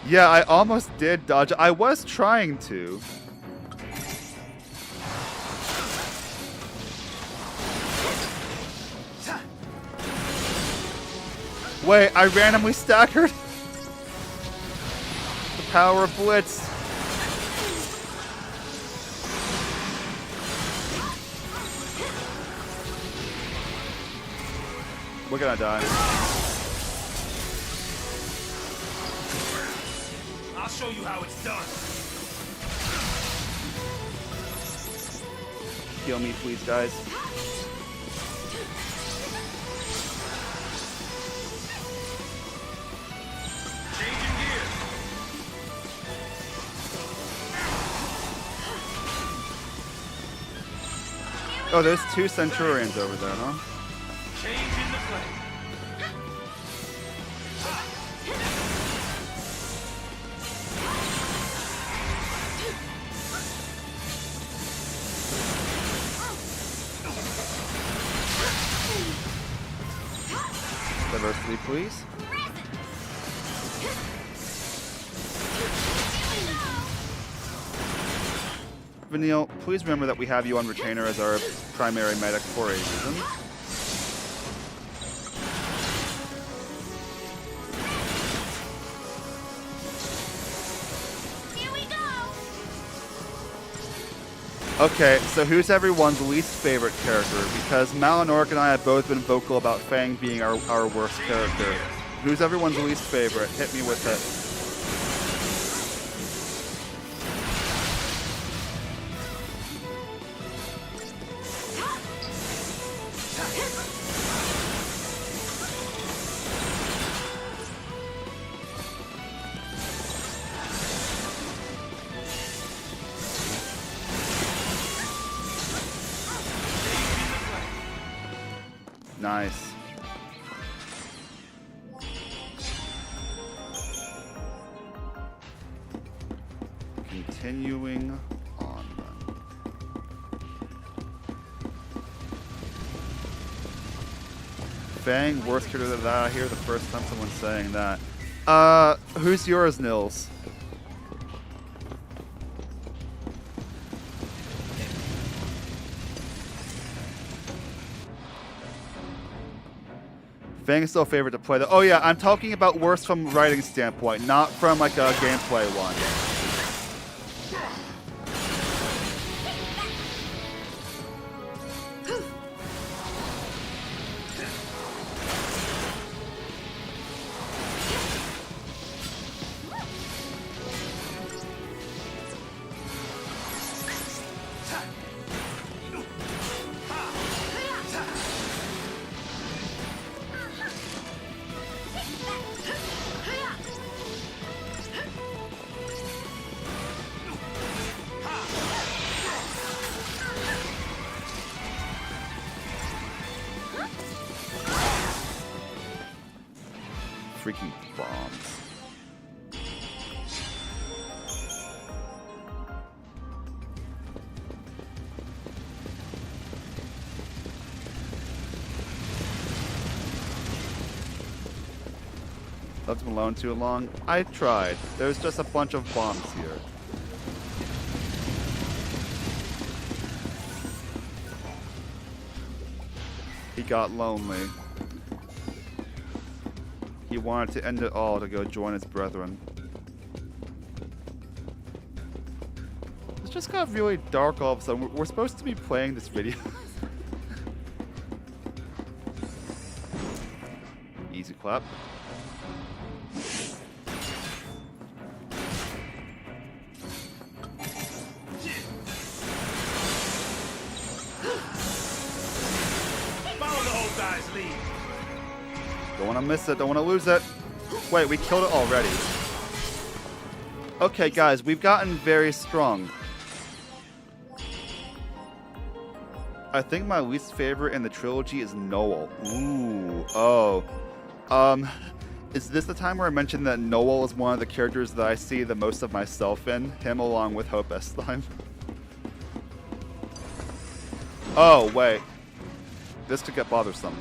Yeah, I almost did dodge. I was trying to. Wait, I randomly staggered? The power of Blitz. We're gonna die. I'll show you how it's done. Heal me, please, guys. Changing gears. Oh, there's two Centurions over there, huh? Changing the play. diversity, please. Vanille, please remember that we have you on retainer as our primary medic for a reason. Here we go. Okay, so who's everyone's least favorite character? Because Malinoric and I have both been vocal about Fang being our worst character. Who's everyone's least favorite? Hit me with it. Nice. Continuing on then. Fang, worst character that I hear the first time someone's saying that. Who's yours, Nils? Fang is still a favorite to play though. Oh yeah, I'm talking about worst from writing standpoint, not from like a gameplay one. Freaking bombs. Left him alone too long? I tried. There's just a bunch of bombs here. He got lonely. He wanted to end it all to go join his brethren. It's just got really dark all of a sudden. We're supposed to be playing this video. Easy clap. Follow the old guy's lead. Don't want to miss it. Don't want to lose it. Wait, we killed it already. Okay, guys, we've gotten very strong. I think my least favorite in the trilogy is Noel. Ooh. Oh. Is this the time where I mentioned that Noel is one of the characters that I see the most of myself in? Him along with Hope Estime. Oh, wait. This could get bothersome.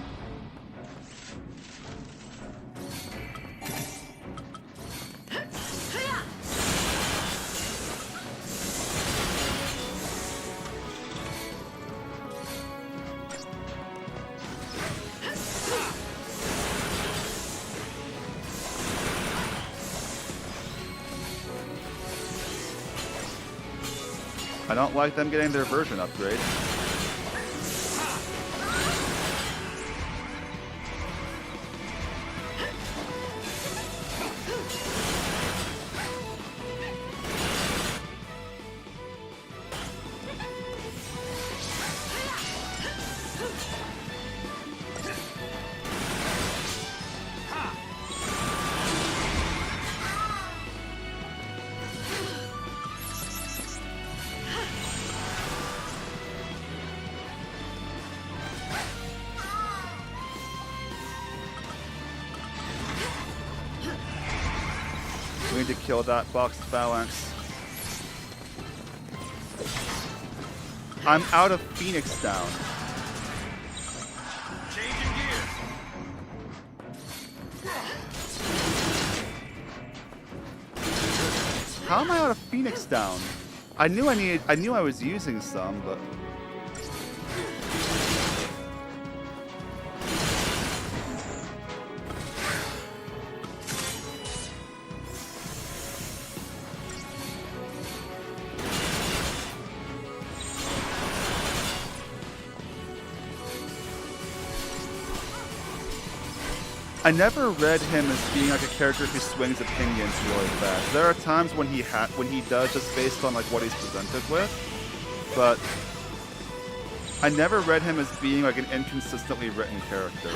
I don't like them getting their version upgrade. We need to kill that box phalanx. I'm out of Phoenix down. Changing gears. How am I out of Phoenix down? I knew I was using some, but I never read him as being like a character who swings opinions really fast. There are times when he does just based on like what he's presented with, but I never read him as being like an inconsistently written character.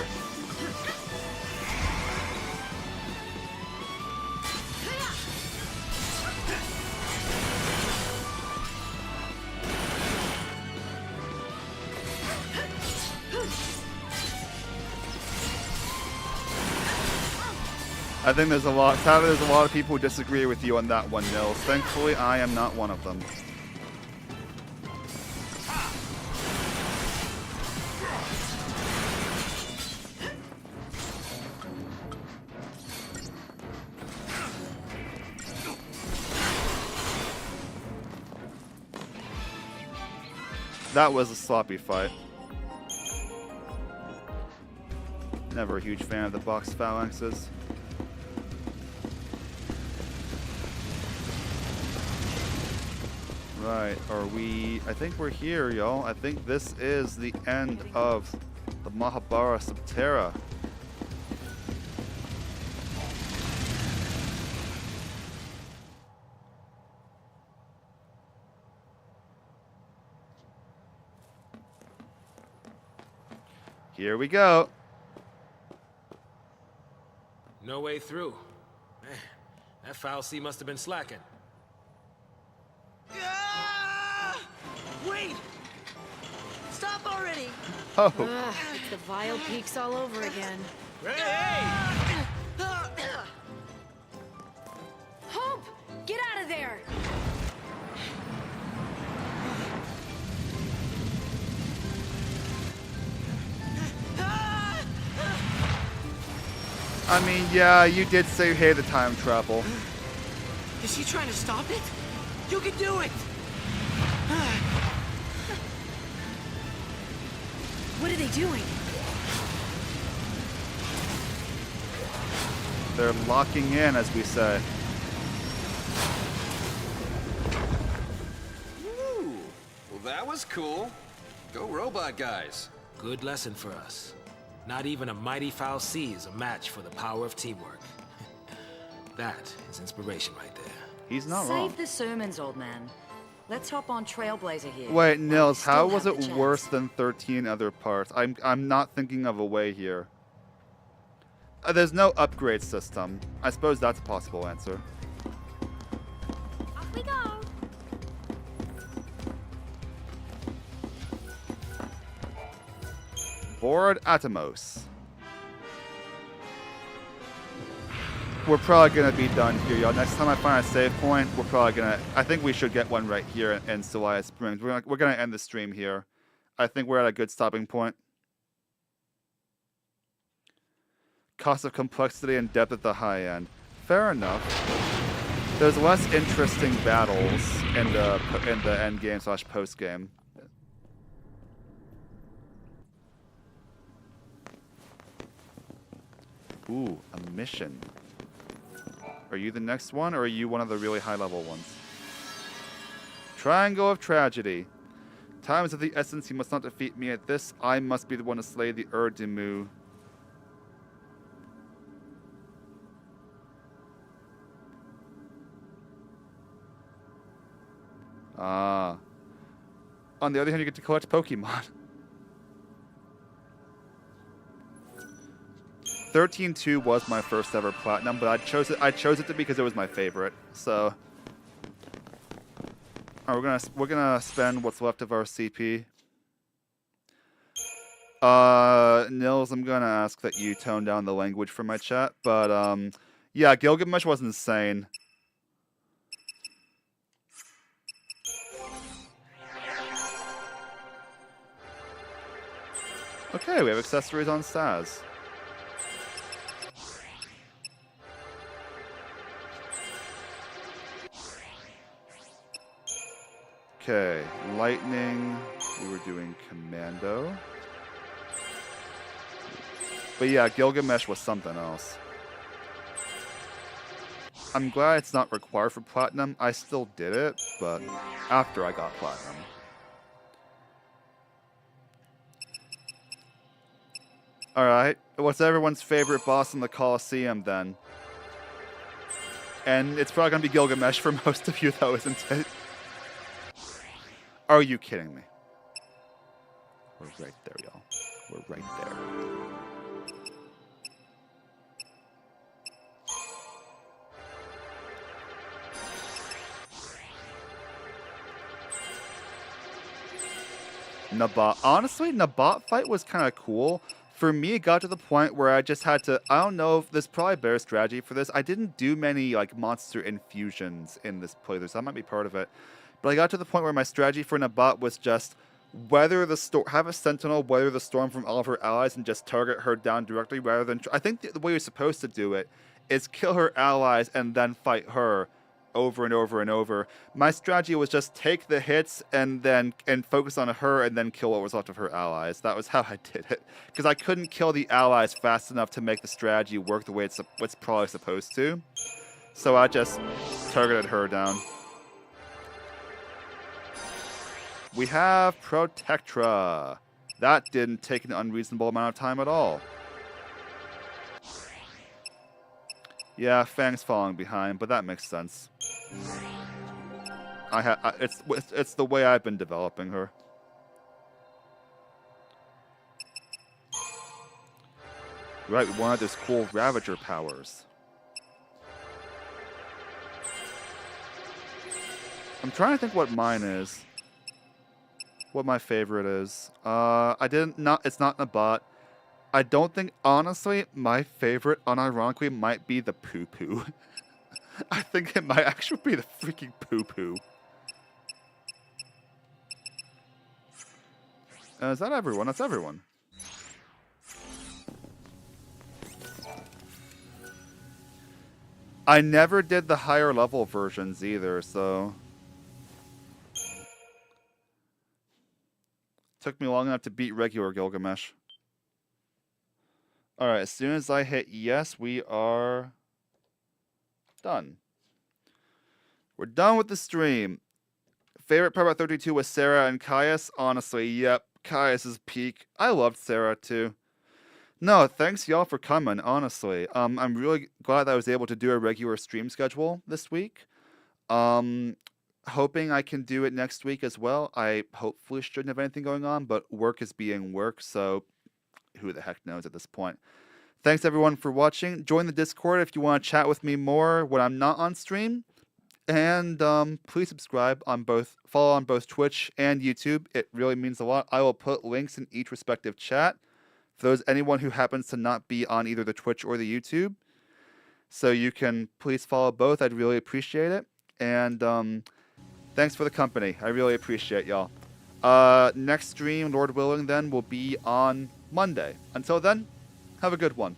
I think sadly there's a lot of people who disagree with you on that one, Nils. Thankfully, I am not one of them. That was a sloppy fight. Never a huge fan of the box phalanxes. Right, I think we're here, y'all. I think this is the end of the Mahabharata Subterra. Here we go. No way through. Man, that FFXIII must have been slacking. Wait! Stop already! Oh, Ugh, it's the vile peaks all over again. Hey! Hope! Get out of there! I mean, yeah, you did say you hated time travel. Is he trying to stop it? You can do it! What are they doing? They're locking in, as we say. Ooh, well that was cool. Go robot guys. Good lesson for us. Not even a mighty FFXIII is a match for the power of teamwork. That is inspiration right there. He's not Save wrong. the sermons, old man. Let's hop on Trailblazer here. Wait, while we Nils, still how have was the it chance. worse than 13 other parts? I'm not thinking of a way here. There's no upgrade system. I suppose that's a possible answer. Off we go. Board Atomos. We're probably gonna be done here, y'all. Next time I find a save point, we're probably gonna. I think we should get one right here in Celaya Springs. We're gonna end the stream here. I think we're at a good stopping point. Cost of complexity and depth at the high end. Fair enough. There's less interesting battles in the end game / post game. Ooh, a mission. Are you the next one, or are you one of the really high-level ones? Triangle of Tragedy. Time is of the essence. You must not defeat me at this. I must be the one to slay the Ur-Demu. Ah. On the other hand, you get to collect Pokemon. 13-2 was my first ever platinum, but I chose it because it was my favorite. So, all right, we're gonna spend what's left of our CP. Nils, I'm gonna ask that you tone down the language for my chat, but yeah, Gilgamesh was insane. Okay, we have accessories on Saz. Okay, lightning. We were doing commando. But yeah, Gilgamesh was something else. I'm glad it's not required for platinum. I still did it, but after I got platinum. Alright, what's everyone's favorite boss in the Colosseum then? And it's probably gonna be Gilgamesh for most of you though, isn't it? Are you kidding me? We're right there, y'all. We're right there. Nabat. Honestly, Nabat fight was kind of cool. For me, it got to the point where I just had to, I don't know if there's probably a better strategy for this. I didn't do many like monster infusions in this playthrough, so that might be part of it. But I got to the point where my strategy for Nabat was just weather the storm, have a sentinel weather the storm from all of her allies and just target her down directly rather than, I think the way you're supposed to do it is kill her allies and then fight her over and over and over. My strategy was just take the hits and focus on her and then kill what was left of her allies. That was how I did it. Because I couldn't kill the allies fast enough to make the strategy work the way it's probably supposed to. So I just targeted her down. We have Protectra. That didn't take an unreasonable amount of time at all. Yeah, Fang's falling behind, but that makes sense. It's the way I've been developing her. Right, we wanted those cool Ravager powers. I'm trying to think what mine is. What my favorite is. It's not Nabat. I don't think, honestly, my favorite, unironically, might be the poo-poo. I think it might actually be the freaking poo-poo. Is that everyone? That's everyone. I never did the higher level versions either, so... Took me long enough to beat regular Gilgamesh. Alright, as soon as I hit yes, we are done. We're done with the stream. Favorite part about 32 was Sarah and Caius? Honestly, yep. Caius is peak. I loved Sarah too. No, thanks y'all for coming, honestly. I'm really glad that I was able to do a regular stream schedule this week. Hoping I can do it next week as well. I hopefully shouldn't have anything going on, but work is being work, so who the heck knows at this point. Thanks everyone for watching. Join the Discord if you want to chat with me more when I'm not on stream. And please subscribe on follow on both Twitch and YouTube. It really means a lot. I will put links in each respective chat for anyone who happens to not be on either the Twitch or the YouTube. So you can please follow both. I'd really appreciate it. And thanks for the company. I really appreciate y'all. Next stream, Lord willing, then will be on Monday. Until then, have a good one.